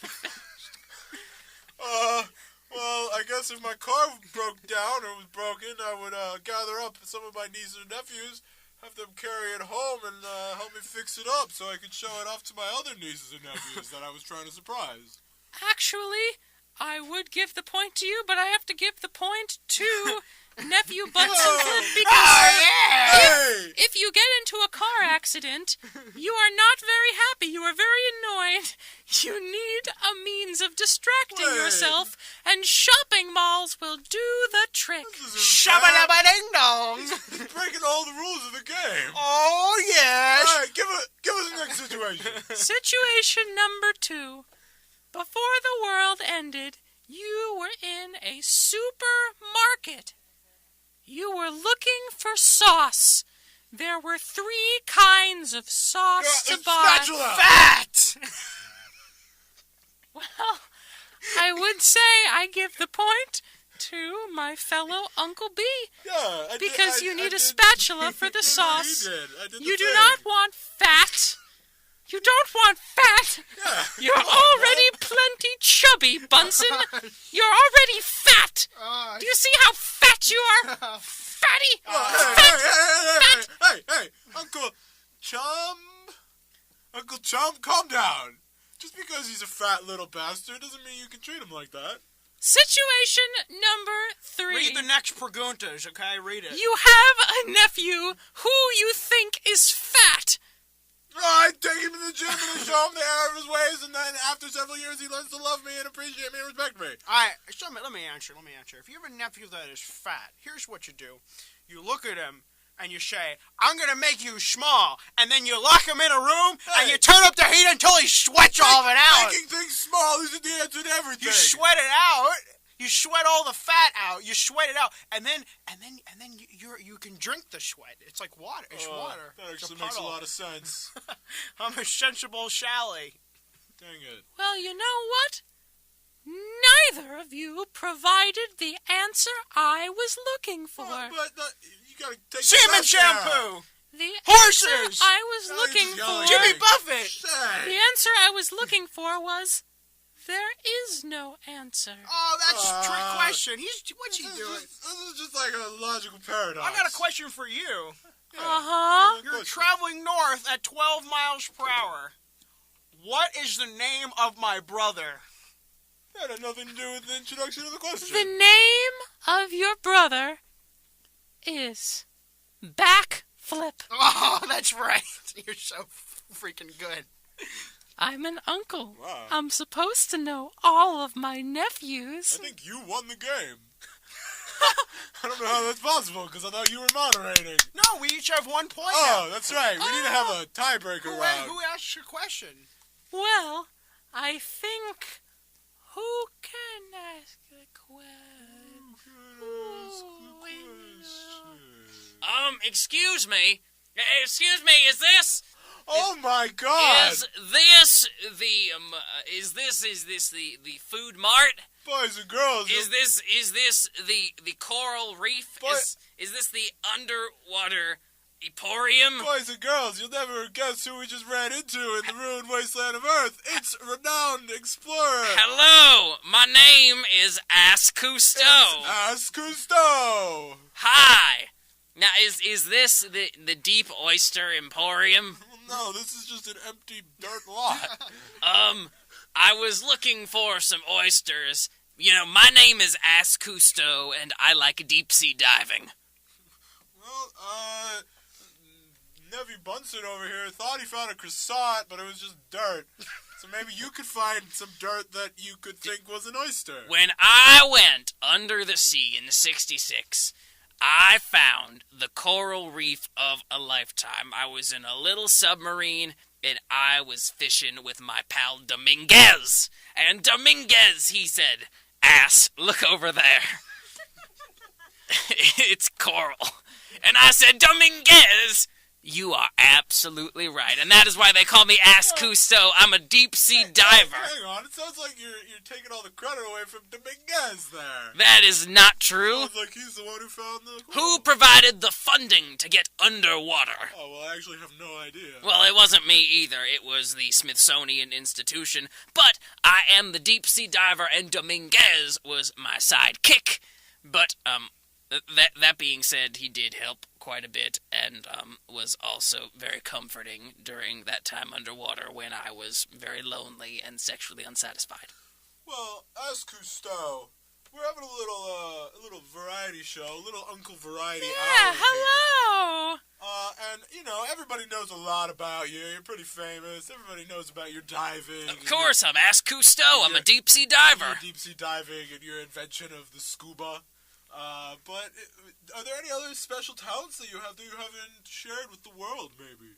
Well, I guess if my car broke down or was broken, I would gather up some of my nieces and nephews, have them carry it home, and help me fix it up so I could show it off to my other nieces and nephews that I was trying to surprise. Actually, I would give the point to you, but I have to give the point to Nephew Bunsen Flip because Hey! if you get into a car accident, you are not very happy. You are very annoyed. You need a means of distracting Wait. yourself, and shopping malls will do the trick. This is Shabba-dabba-ding-dong. He's breaking all the rules of the game. Oh, yes. All right, give us the next situation. Situation number 2. Before the world ended, you were in a supermarket. You were looking for sauce. There were 3 kinds of sauce to buy. Spatula. Fat. Well, I would say I give the point to my fellow Uncle B. Yeah, Because you need a spatula for the sauce. He did. I did You the do thing. not want fat. You don't want fat. Yeah. You're Come on, already man. plenty chubby, Bunsen. You're already fat. Do you see how fat you are? Fatty. Hey, Uncle Chum, calm down. Just because he's a fat little bastard doesn't mean you can treat him like that. Situation number 3. Read the next preguntas, okay? Read it. You have a nephew who you think is fat. I take him to the gym and I show him the error of his ways, and then after several years he learns to love me and appreciate me and respect me. All right, so let me answer. If you have a nephew that is fat, here's what you do. You look at him and you say, I'm going to make you small. And then you lock him in a room and you turn up the heat until he sweats all of it out. Making things small isn't the answer to everything. You sweat it out. You sweat all the fat out. You sweat it out, and then you can drink the sweat. It's like water. It's water. That It's actually makes a puddle. lot of sense. I'm a sensible Shally. Dang it. Well, you know what? Neither of you provided the answer I was looking for. But you gotta take Semen the trash out. shampoo. The Horses! answer I was No, looking you're just yelling for. at me. Jimmy Buffett. Say. The answer I was looking for was, there is no answer. Oh, that's a trick question. What's he doing? This is just like a logical paradox. I got a question for you. Uh-huh. You're traveling north at 12 miles per hour. What is the name of my brother? That had nothing to do with the introduction of the question. The name of your brother is Backflip. Oh, that's right. You're so freaking good. I'm an uncle. Wow. I'm supposed to know all of my nephews. I think you won the game. I don't know how that's possible, because I thought you were moderating. No, we each have 1 point Oh, now. that's right. We need to have a tiebreaker round. Who asked your question? Well, I think who can ask the question? Excuse me. Excuse me, is this... Oh my God! Is this the food mart? Boys and girls, Is this the coral reef? Boy- Is this the underwater emporium? boys and girls, you'll never guess who we just ran into in the ruined wasteland of Earth. It's renowned explorer. Hello, my name is Ass Cousteau. Ask Cousteau. Hi. Now, is this the Deep Oyster Emporium? No, this is just an empty dirt lot. I was looking for some oysters. You know, my name is Ass Cousteau, and I like deep sea diving. Well, Nevy Bunsen over here thought he found a croissant, but it was just dirt. So maybe you could find some dirt that you could think was an oyster. When I went under the sea in '66, I found the coral reef of a lifetime. I was in a little submarine, and I was fishing with my pal Dominguez. And Dominguez, he said, "Ass, look over there." It's coral. And I said, "Dominguez, you are absolutely right." And that is why they call me Ass Cousteau. I'm a deep-sea diver. Hang on, it sounds like you're taking all the credit away from Dominguez there. That is not true. Sounds like he's the one who found the... Who provided the funding to get underwater? Oh, well, I actually have no idea. Well, it wasn't me either. It was the Smithsonian Institution. But I am the deep-sea diver, and Dominguez was my sidekick. But, that being said, he did help quite a bit, and was also very comforting during that time underwater when I was very lonely and sexually unsatisfied. Well, as Cousteau, we're having a little variety show, a little Uncle Variety Yeah, hour hello. here. And, you know, everybody knows a lot about you. You're pretty famous. Everybody knows about your diving. Of course, I'm Ass Cousteau. I'm a deep-sea diver. Your deep-sea diving and your invention of the scuba. But are there any other special talents that you haven't shared with the world, maybe?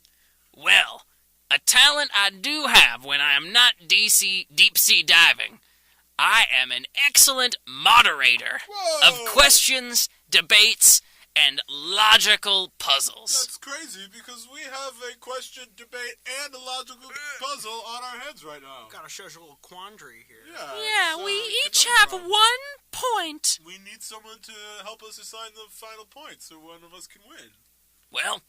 Well, a talent I do have when I am not deep sea diving. I am an excellent moderator of questions, debates, and logical puzzles. That's crazy because we have a question, debate, and a logical puzzle on our heads right now. Gotta show us a little quandary here. Yeah, we each have 1 point. We need someone to help us assign the final points so one of us can win. Well,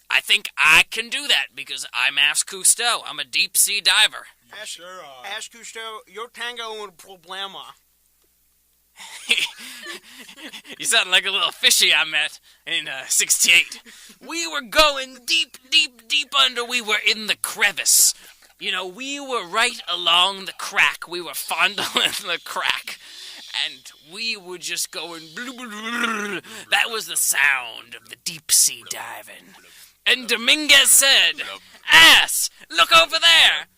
I think I can do that because I'm Ask Cousteau. I'm a deep sea diver. Sure are. Ask Cousteau, yo tengo un problema. You sound like a little fishy I met in 68. We were going deep, deep, deep under. We were in the crevice. You know, we were right along the crack. We were fondling the crack. And we were just going... Blue, blue, blue. That was the sound of the deep sea diving. And Dominguez said, "Ass, look over there.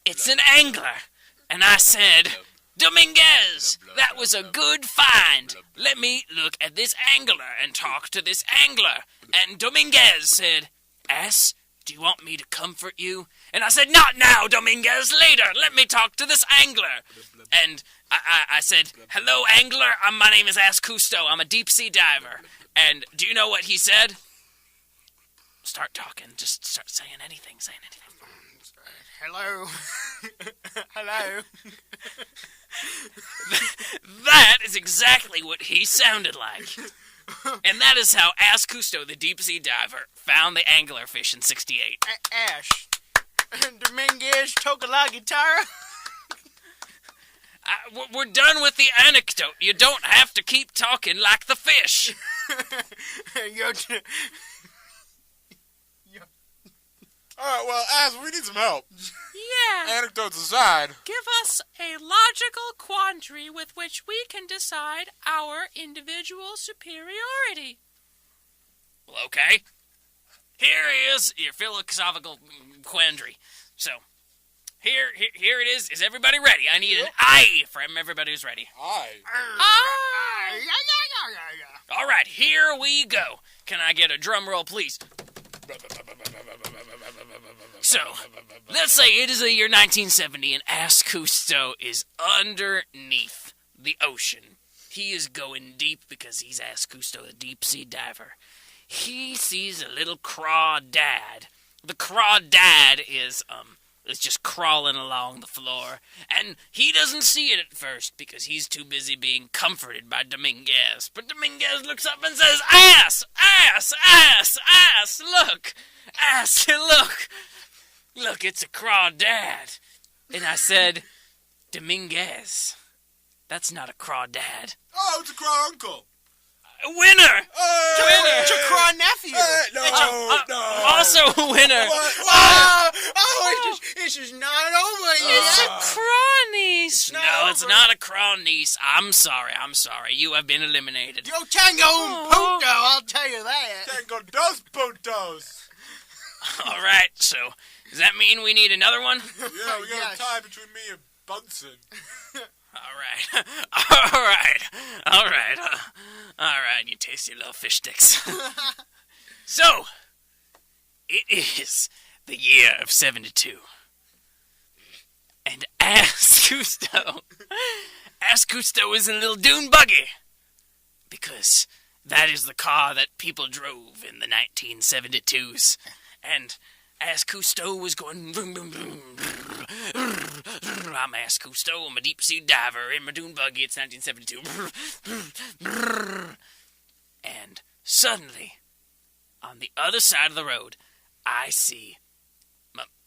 It's an angler." And I said... "Dominguez, that was a good find. Let me look at this angler and talk to this angler." And Dominguez said, "Ass, do you want me to comfort you?" And I said, "Not now, Dominguez, later. Let me talk to this angler." And I said, "Hello, angler. My name is Ask Cousteau. I'm a deep-sea diver." And do you know what he said? Start talking. Just start saying anything, Hello. Hello. That is exactly what he sounded like. And that is how Ask Cousteau, the deep-sea diver, found the anglerfish in 68. Ash. Dominguez toca la guitarra. We're done with the anecdote. You don't have to keep talking like the fish. Alright, well, As, we need some help. Yeah. Anecdotes aside. Give us a logical quandary with which we can decide our individual superiority. Well, okay. Here is your philosophical quandary. So, here it is. Is everybody ready? I need an aye from everybody who's ready. Aye. All right, here we go. Can I get a drum roll, please? So, let's say it is the year 1970 and Ask Cousteau is underneath the ocean. He is going deep because he's Ask Cousteau, the deep-sea diver. He sees a little crawdad. The crawdad is just crawling along the floor, and he doesn't see it at first because he's too busy being comforted by Dominguez. But Dominguez looks up and says, "Ass! Ass! Ass! Ass! Look! Ass! Look! Look, it's a crawdad." And I said, "Dominguez, that's not a crawdad." Oh, it's a craw uncle. Winner! It's a craw nephew. No. Also a winner. It's just not over yet. It's a craw niece. No, it's not a craw niece. I'm sorry. You have been eliminated. Yo tango un punto, I'll tell you that. Tango dos puntos. All right, so does that mean we need another one? Yeah, we got a tie between me and Bunsen. All right, you taste your little fish sticks. So, it is the year of 72. And Ask Cousteau is in a little dune buggy. Because that is the car that people drove in the 1972s. And Ask Cousteau was going... Vroom, vroom, vroom, I'm Ask Cousteau. I'm a deep-sea diver in my dune buggy. It's 1972. And suddenly, on the other side of the road, I see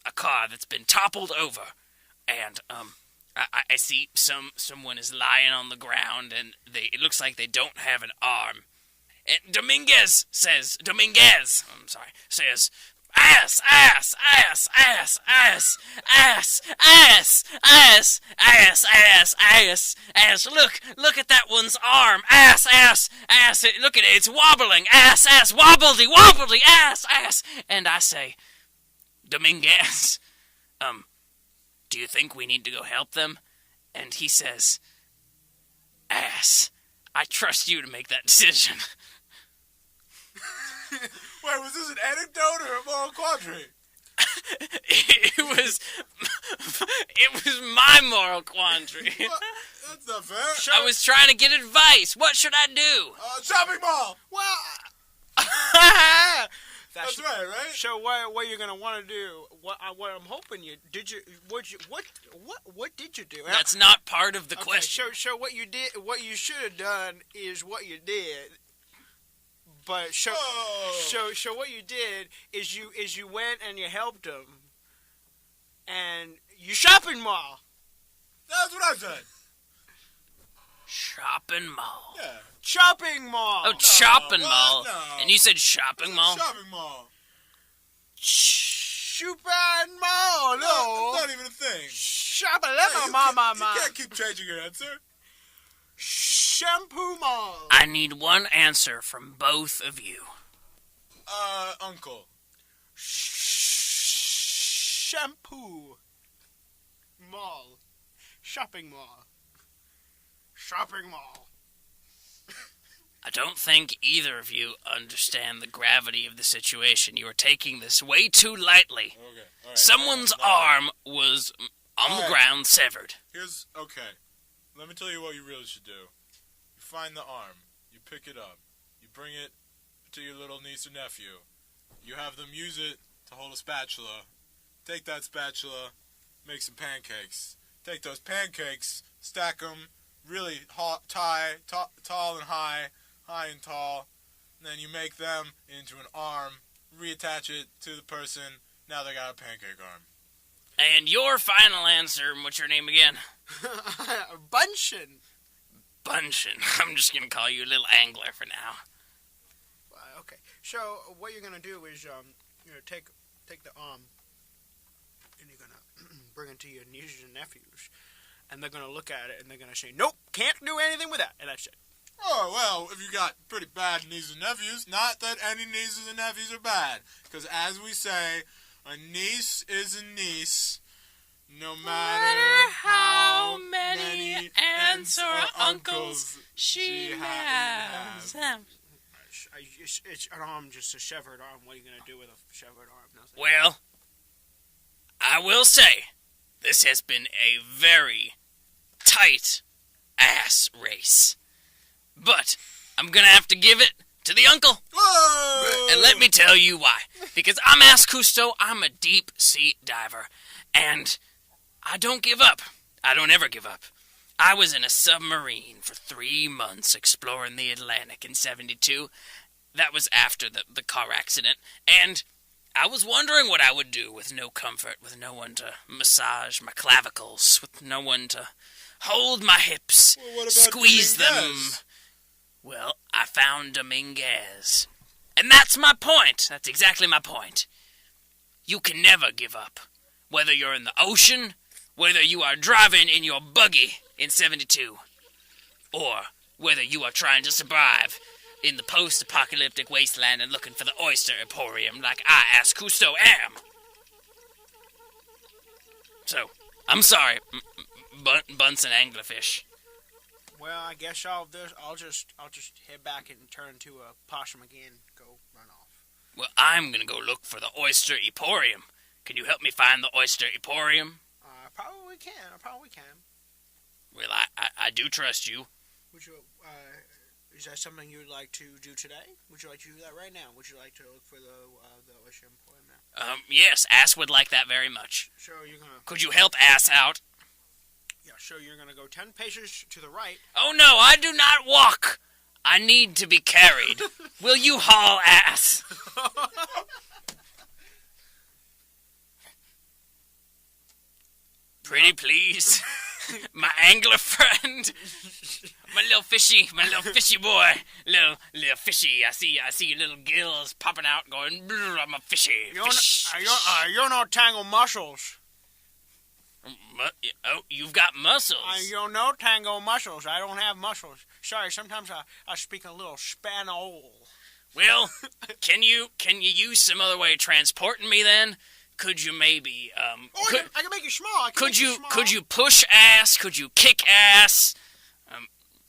a car that's been toppled over. And I see someone is lying on the ground, and it looks like they don't have an arm. And Dominguez says, "Ass, ass, ass, ass, ass, ass, ass, ass, ass, ass, ass, ass. Look at that one's arm. Ass, ass, ass. Look at it. It's wobbling. Ass, ass, wobbledy, wobbledy, ass, ass." And I say, "Dominguez, do you think we need to go help them?" And he says, "Ass, I trust you to make that decision. Wait, was this an anecdote or a moral quandary? It was my moral quandary. What? That's not fair. I was trying to get advice. What should I do? Shopping mall. Well, That's right? So what you're gonna want to do? What I'm hoping you did you what did you do? That's not part of the Okay, question. So what you did, what you should have done is what you did. But so what you did is you went and you helped him, and you shopping mall. That's what I said. Shopping mall. Yeah. Shopping mall. Oh, shopping mall. No. And you said shopping mall? Shopping mall. Shopping mall. No. That's not even a thing. Shopping Hey, mall. you can't keep changing your answer. Shampoo mall. I need one answer from both of you. Uncle. Shampoo mall. Shopping mall. Shopping mall. I don't think either of you understand the gravity of the situation. You are taking this way too lightly. Okay. All right. Someone's All right. arm was on the Alright. ground, severed. Okay. Let me tell you what you really should do. You find the arm. You pick it up. You bring it to your little niece or nephew. You have them use it to hold a spatula. Take that spatula, make some pancakes. Take those pancakes, stack them really tall and high and tall. And then you make them into an arm, reattach it to the person. Now they got a pancake arm. And your final answer, what's your name again? Bunchin. Bunchin. I'm just going to call you a little angler for now. Okay. So what you're gonna do is take the arm and you're gonna bring it to your nieces and nephews, and they're gonna look at it and they're gonna say, "Nope, can't do anything with that," and that's it. Oh, well, if you got pretty bad nieces and nephews, not that any nieces and nephews are bad. Because as we say, a niece is a niece, no matter how many aunts or uncles she has. It's an arm, just a severed arm. What are you gonna do with a severed arm? Nothing. Well, I will say, this has been a very tight ass race. But I'm gonna have to give it to the uncle. Whoa! And let me tell you why. Because I'm Ask Cousteau, I'm a deep sea diver. And I don't give up. I don't ever give up. I was in a submarine for 3 months exploring the Atlantic in '72. That was after the car accident. And I was wondering what I would do with no comfort, with no one to massage my clavicles, with no one to hold my hips, Well, what about squeeze them. Dominguez? Well, I found Dominguez. And that's my point. That's exactly my point. You can never give up. Whether you're in the ocean, whether you are driving in your buggy in '72, or whether you are trying to survive in the post-apocalyptic wasteland and looking for the oyster emporium like I, Ask Cousteau, am. So, I'm sorry, Bunsen Anglerfish. Well, I guess I'll just head back and turn into a possum again. Go run off. Well, I'm gonna go look for the oyster emporium. Can you help me find the oyster emporium? I probably can. Well, I do trust you. Would you? Is that something you would like to do today? Would you like to do that right now? Would you like to look for the oyster emporium now? Yes, Ass would like that very much. So you're gonna. Could you help Ass out? Yeah. So you're gonna go 10 paces to the right. Oh no, I do not walk. I need to be carried. Will you haul Ass? Pretty please. My angler friend. My little fishy boy. Little fishy. I see your little gills popping out going, I'm a fishy. You're not tango mussels. Oh, you've got muscles. You're no tango muscles. I don't have muscles. Sorry, sometimes I speak a little Spanol. Well, can you use some other way of transporting me then? Could you maybe I can make you small. Could you push ass? Could you kick ass?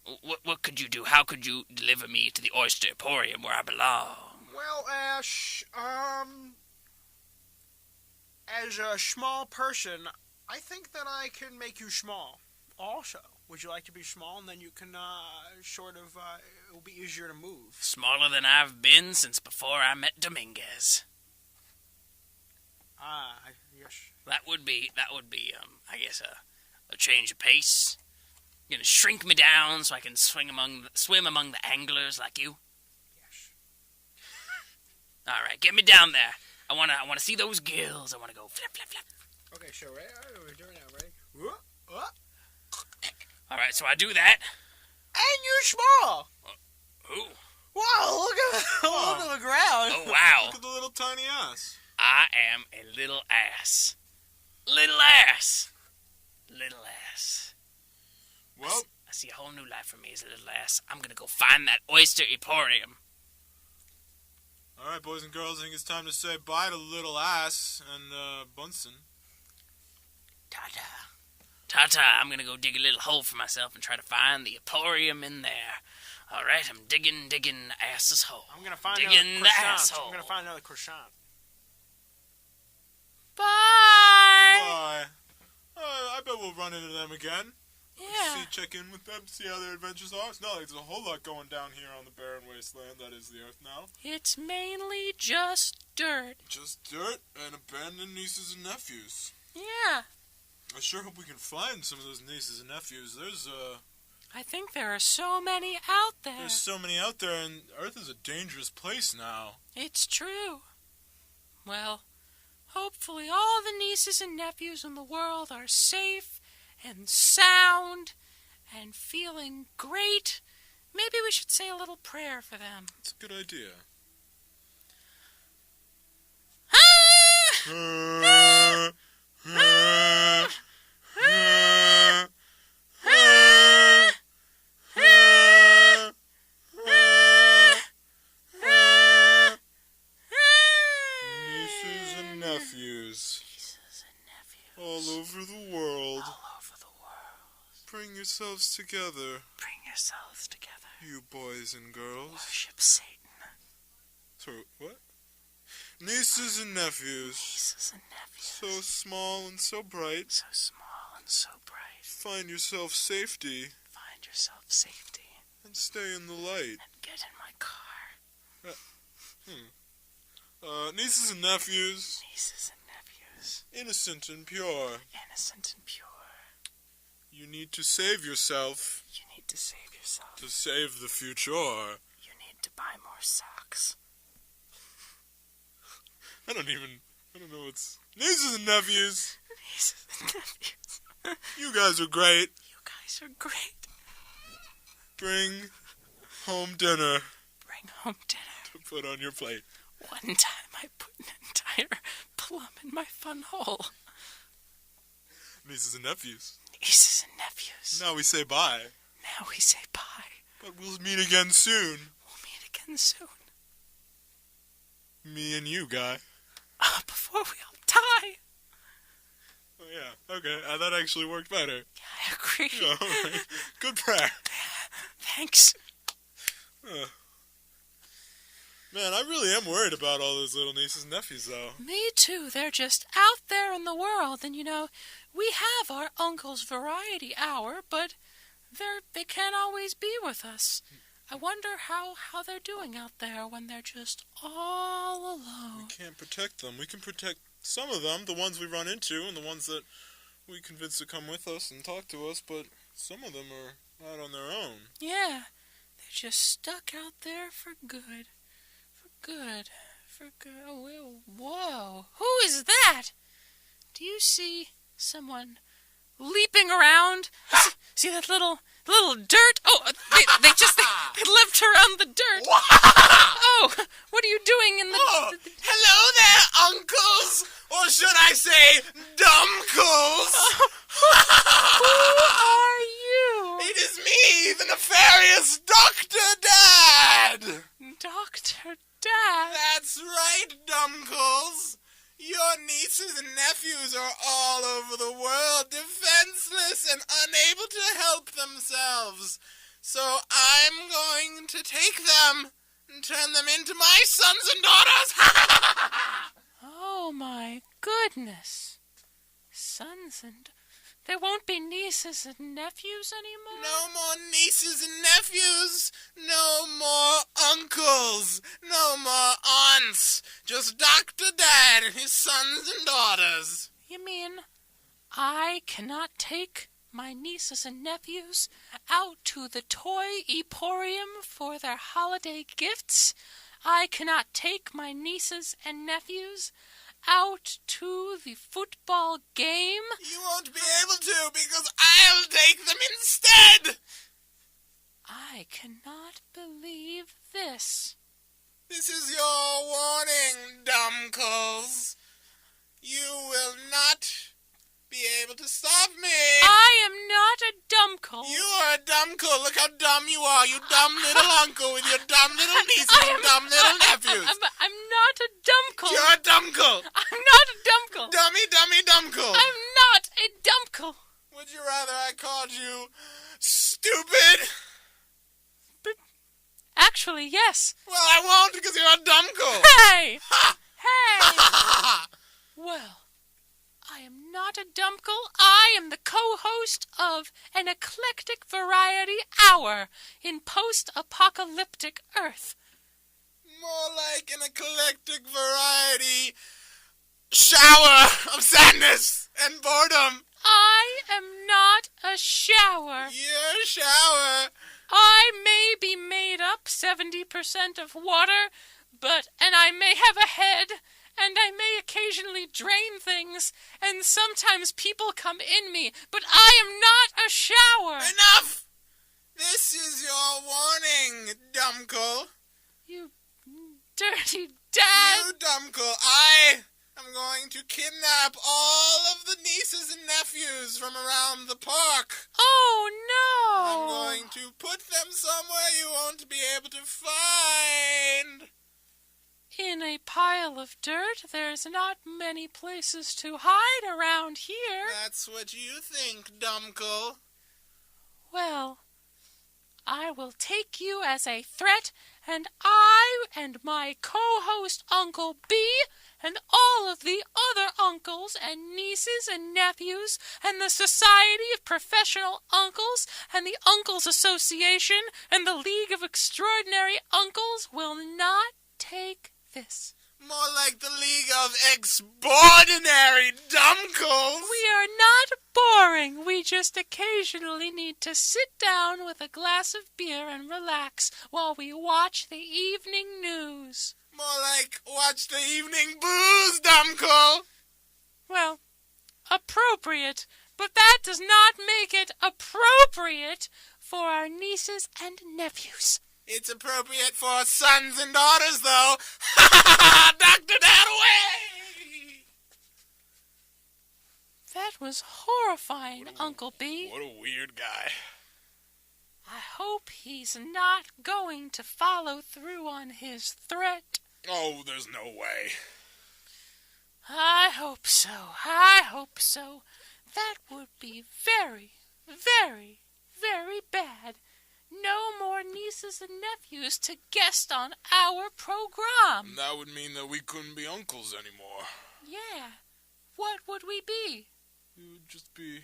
What could you do? How could you deliver me to the Oyster Emporium where I belong? Well, Ash, as a small person, I think that I can make you small. Also, would you like to be small, and then you can, it will be easier to move. Smaller than I've been since before I met Dominguez. Yes. That would be, I guess, a change of pace. You're gonna shrink me down so I can swim among the anglers like you. Yes. All right, get me down there. I wanna see those gills. I wanna go flip, flip, flip. Okay, so right, we're doing that, right? All right, so I do that. And you're small. Ooh. Wow, look at the ground. Oh wow. Look at the little tiny ass. I am a little ass. Little ass. Little ass. Well, I see a whole new life for me as a little ass. I'm gonna go find that Oyster Emporium. all right, boys and girls, I think it's time to say bye to little ass and Bunsen. Ta-ta. Ta-ta. I'm gonna go dig a little hole for myself and try to find the Emporium in there. All right, I'm digging ass's hole. I'm gonna find digging another the croissant. asshole. I'm gonna find another croissant. Bye. Bye. I bet we'll run into them again. Yeah. Check in with them, see how their adventures are. It's not like there's a whole lot going down here on the barren wasteland that is the Earth now. It's mainly just dirt. Just dirt and abandoned nieces and nephews. Yeah. I sure hope we can find some of those nieces and nephews. I think there are so many out there. There's so many out there, and Earth is a dangerous place now. It's true. Well, hopefully all the nieces and nephews in the world are safe and sound and feeling great. Maybe we should say a little prayer for them. It's a good idea. Nieces and nephews. All over the world. Bring yourselves together, Bring yourselves together. you boys and girls. Worship Satan. So, what? Nieces and nephews. Nieces and nephews. So small and so bright. So small and so bright. Find yourself safety Find yourself safety. and stay in the light. And get in my car. Nieces and nephews. Nieces and nephews. Innocent and pure. Innocent and pure. You need to save yourself You need to save yourself. to save the future. You need to buy more socks. I don't know what's... Nieces and nephews. Nieces and nephews. You guys are great. You guys are great. Bring home dinner Bring home dinner. to put on your plate. One time I put an entire plum in my fun hole. Nieces and nephews. Nieces and nephews. Now we say bye. Now we say bye. But we'll meet again soon. We'll meet again soon. Me and you, guy. Before we all die. Oh, yeah. Okay. That actually worked better. Yeah, I agree. Yeah, all right. Good prayer. Thanks. Man, I really am worried about all those little nieces and nephews, though. Me too. They're just out there in the world. And, we have our Uncle's Variety Hour, but they can't always be with us. I wonder how they're doing out there when they're just all alone. We can't protect them. We can protect some of them, the ones we run into and the ones that we convince to come with us and talk to us, but some of them are out on their own. Yeah, they're just stuck out there for good. For good. Oh, whoa. Who is that? Do you see someone leaping around? See that little dirt? Oh, they leapt around the dirt. Oh, what are you doing in the... Hello there, uncles! Or should I say, dumbcles? Who are you? It is me, the nefarious Dr. Dad! Dr. Dad. That's right, dumbcles! Your nieces and nephews are all over the world, defenseless and unable to help themselves. So I'm going to take them and turn them into my sons and daughters. Oh, my goodness. Sons and... There won't be nieces and nephews anymore? No more nieces and nephews. No more uncles. No more aunts. Just Dr. Dad and his sons and daughters. You mean I cannot take my nieces and nephews out to the Toy Emporium for their holiday gifts? I cannot take my nieces and nephews out to the football game? You won't be able to because I'll take them instead. I cannot believe this. This is your warning, dumbcles. You will not be able to stop me. I am not a dumbcle. You are a dumbcle. Look how dumb you are, you dumb little uncle with your dumb little nieces and dumb little nephews. I'm not a dumbcle. You're a dumbcle. I'm not a dumbcle. Dummy dumbcle. I'm not a dumbcle. Would you rather I called you stupid? Actually, yes. Well, I won't because you're a dumbcle. Hey! Ha! Hey! Well, I am not a dumbcle. I am the co-host of an eclectic variety hour in post-apocalyptic Earth. More like an eclectic variety shower of sadness and boredom. I am not a shower. You're a shower. I may be made up 70% of water, and I may have a head, and I may occasionally drain things, and sometimes people come in me, but I am not a shower. Enough! This is your warning, dumbcle. You dirty dad. You dumbcle. I am going to kidnap all of the nieces and nephews from around the park. Oh, no. I'm going to put them somewhere you won't be able to find. In a pile of dirt, there's not many places to hide around here. That's what you think, dumbcle. Well, I will take you as a threat, and I and my co-host Uncle B and all of the other uncles and nieces and nephews and the Society of Professional Uncles and the Uncles Association and the League of Extraordinary Uncles will not take this. More like the League of Extraordinary Dumbcles. We are not boring. We just occasionally need to sit down with a glass of beer and relax while we watch the evening news. More like watch the evening booze, Dumbcle. Well, appropriate, but that does not make it appropriate for our nieces and nephews. It's appropriate for sons and daughters, though. Dr. Dadaway! That was horrifying, Uncle B. What a weird guy. I hope he's not going to follow through on his threat. Oh, there's no way. I hope so. I hope so. That would be very, very, very bad. No more nieces and nephews to guest on our program. That would mean that we couldn't be uncles anymore. Yeah. What would we be? We would just be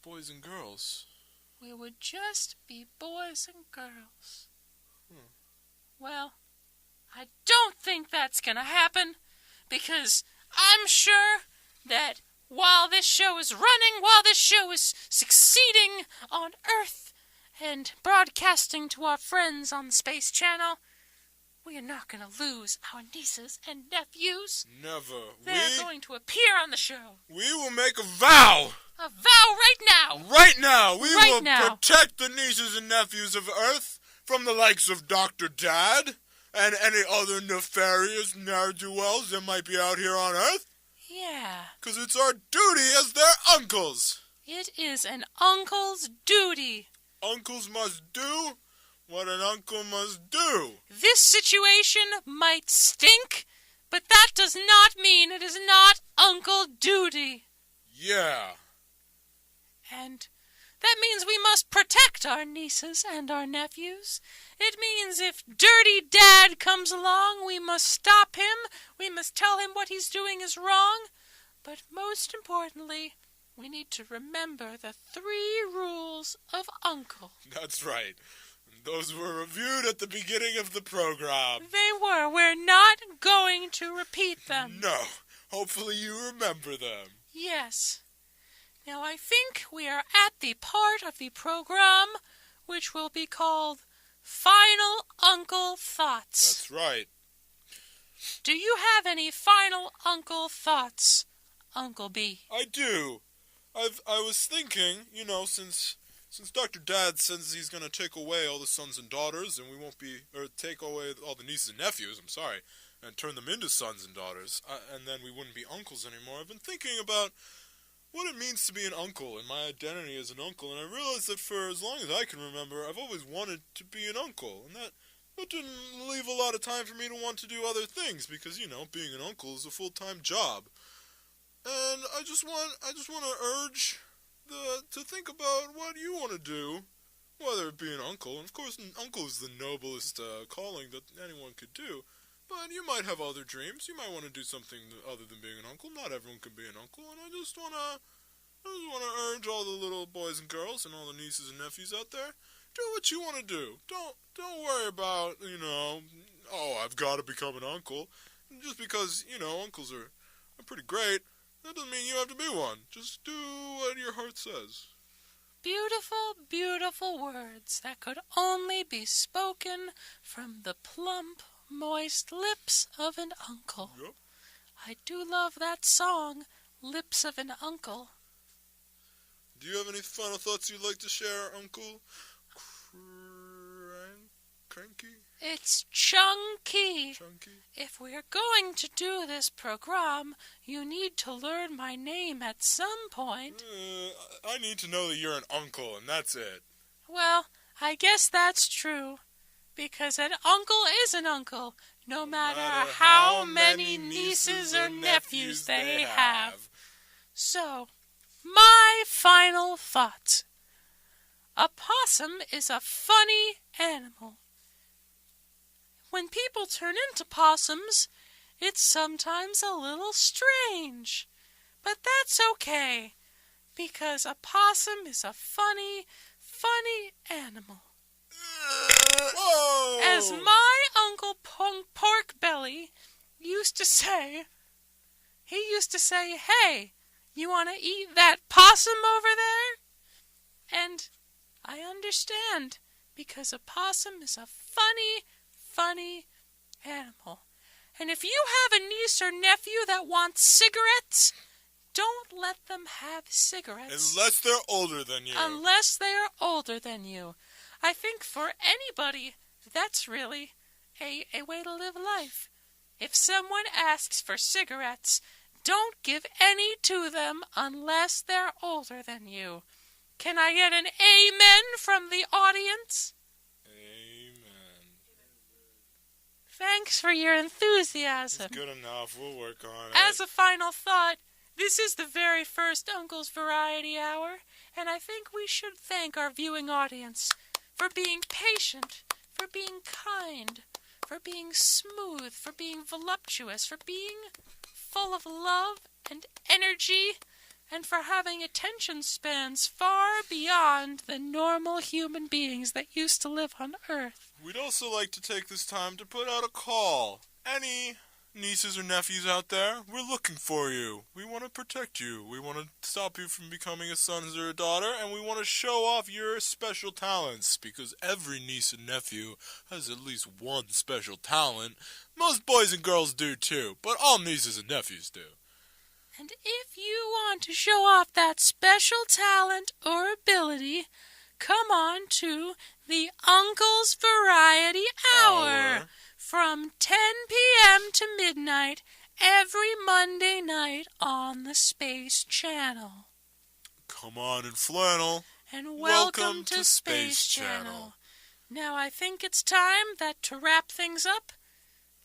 boys and girls. We would just be boys and girls. Well, I don't think that's going to happen, because I'm sure that while this show is running, while this show is succeeding on Earth and broadcasting to our friends on the Space Channel, we are not going to lose our nieces and nephews. Never. They're going to appear on the show. We will make a vow. A vow right now. Right now. We Right will now. protect the nieces and nephews of Earth from the likes of Dr. Dad and any other nefarious ne'er-do-wells that might be out here on Earth. Yeah. Because it's our duty as their uncles. It is an uncle's duty. Uncles must do what an uncle must do. This situation might stink, but that does not mean it is not uncle duty. Yeah. And That means we must protect our nieces and our nephews. It means if Dirty Dad comes along, we must stop him. We must tell him what he's doing is wrong. But most importantly, we need to remember the 3 rules of Uncle. That's right. Those were reviewed at the beginning of the program. They were. We're not going to repeat them. No. Hopefully you remember them. Yes. Now I think we are at the part of the program which will be called Final Uncle Thoughts. That's right. Do you have any final Uncle Thoughts, Uncle B? I do. I was thinking, since Dr. Dad says he's going to take away all the sons and daughters, and we won't or take away all the nieces and nephews, and turn them into sons and daughters, and then we wouldn't be uncles anymore. I've been thinking about what it means to be an uncle and my identity as an uncle, and I realized that for as long as I can remember, I've always wanted to be an uncle, and that didn't leave a lot of time for me to want to do other things, because, being an uncle is a full-time job. And I just want to urge to think about what you want to do, whether it be an uncle. And of course, an uncle is the noblest calling that anyone could do. But you might have other dreams. You might want to do something other than being an uncle. Not everyone can be an uncle. And I just want to urge all the little boys and girls and all the nieces and nephews out there, do what you want to do. Don't worry about, I've got to become an uncle. Just because, uncles are pretty great, that doesn't mean you have to be one. Just do what your heart says. Beautiful, beautiful words that could only be spoken from the plump, moist lips of an uncle. Yep. I do love that song, Lips of an Uncle. Do you have any final thoughts you'd like to share, Uncle Cranky? It's Chunky. Chunky? If we're going to do this program, you need to learn my name at some point. I need to know that you're an uncle, and that's it. Well, I guess that's true. Because an uncle is an uncle, no matter how many nieces or nephews they have. So, my final thought. A possum is a funny animal. When people turn into possums, it's sometimes a little strange. But that's okay, because a possum is a funny, funny animal. Whoa! As my Uncle Porkbelly used to say, hey, you want to eat that possum over there? And I understand, because a possum is a funny, funny animal. And if you have a niece or nephew that wants cigarettes, don't let them have cigarettes. Unless they're older than you. Unless they are older than you. I think for anybody, that's really a way to live life. If someone asks for cigarettes, don't give any to them unless they're older than you. Can I get an amen from the audience? Amen. Thanks for your enthusiasm. It's good enough. We'll work on it. As a final thought, this is the very first Uncle's Variety Hour, and I think we should thank our viewing audience for being patient, for being kind, for being smooth, for being voluptuous, for being full of love and energy, and for having attention spans far beyond the normal human beings that used to live on Earth. We'd also like to take this time to put out a call. Any nieces or nephews out there, we're looking for you. We want to protect you. We want to stop you from becoming a son or a daughter, and we want to show off your special talents, because every niece and nephew has at least one special talent. Most boys and girls do too, but all nieces and nephews do. And if you want to show off that special talent or ability, come on to the Uncle's Variety Hour. From 10 p.m. to midnight every Monday night on the Space Channel. Come on in flannel. And welcome to Space Channel. Now I think it's time that to wrap things up,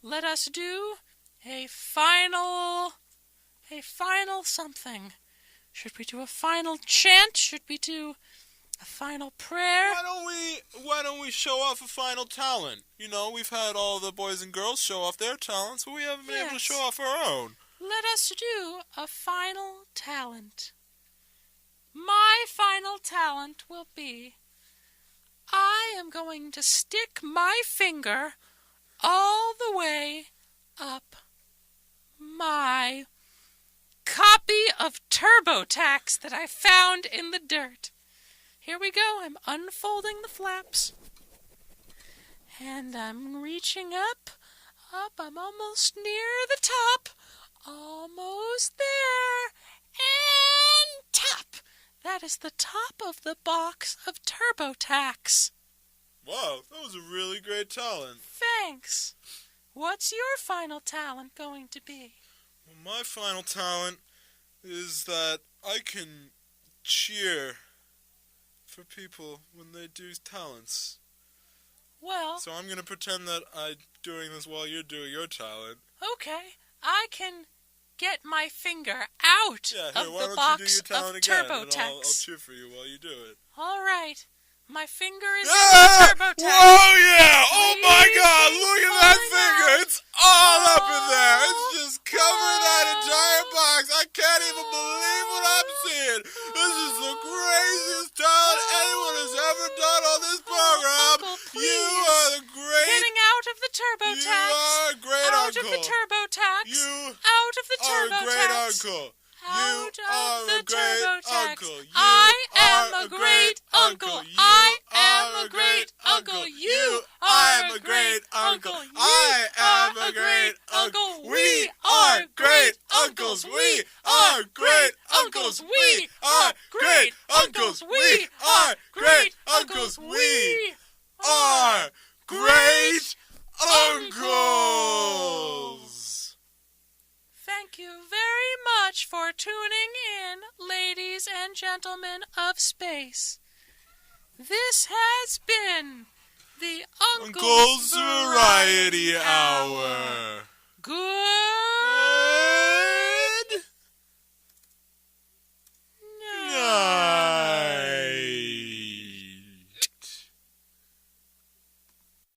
let us do a final something. Should we do a final chant? Should we do A final prayer? Why don't we show off a final talent? You know, we've had all the boys and girls show off their talents, but we haven't been able to show off our own. Let us do a final talent. My final talent will be, I am going to stick my finger all the way up my copy of TurboTax that I found in the dirt. Here we go. I'm unfolding the flaps. And I'm reaching up. I'm almost near the top. Almost there. And top. That is the top of the box of TurboTax. Wow, that was a really great talent. Thanks. What's your final talent going to be? Well, my final talent is that I can cheer for people when they do talents. Well, So I'm going to pretend that I'm doing this while you're doing your talent. okay. I can get my finger out Yeah, of here, why the don't box you do your talent of again, and TurboTax. I'll cheer for you while you do it. All right. My finger is in Yeah! the TurboTax. Whoa, yeah! Oh my Please god, keep look at that falling finger! out. It's all up in there! It's just covering that entire box! I can't even believe what I'm seeing! This is the craziest talent anyone has ever done on this program! Uncle, You please. are the great... Getting out of the TurboTax. You are a great out uncle! of the TurboTax. You out of the are a TurboTax. great uncle! Out You of are the a great TurboTax. uncle! You I am are a great uncle. You I am are a great uncle. You I am are a great uncle. You I am are a great uncle. We We are are great uncles. We are great uncles. We are great uncles. We are great uncles. We are great uncles. Thank you very much for tuning in, ladies and gentlemen of space. This has been the Uncle's Variety Hour.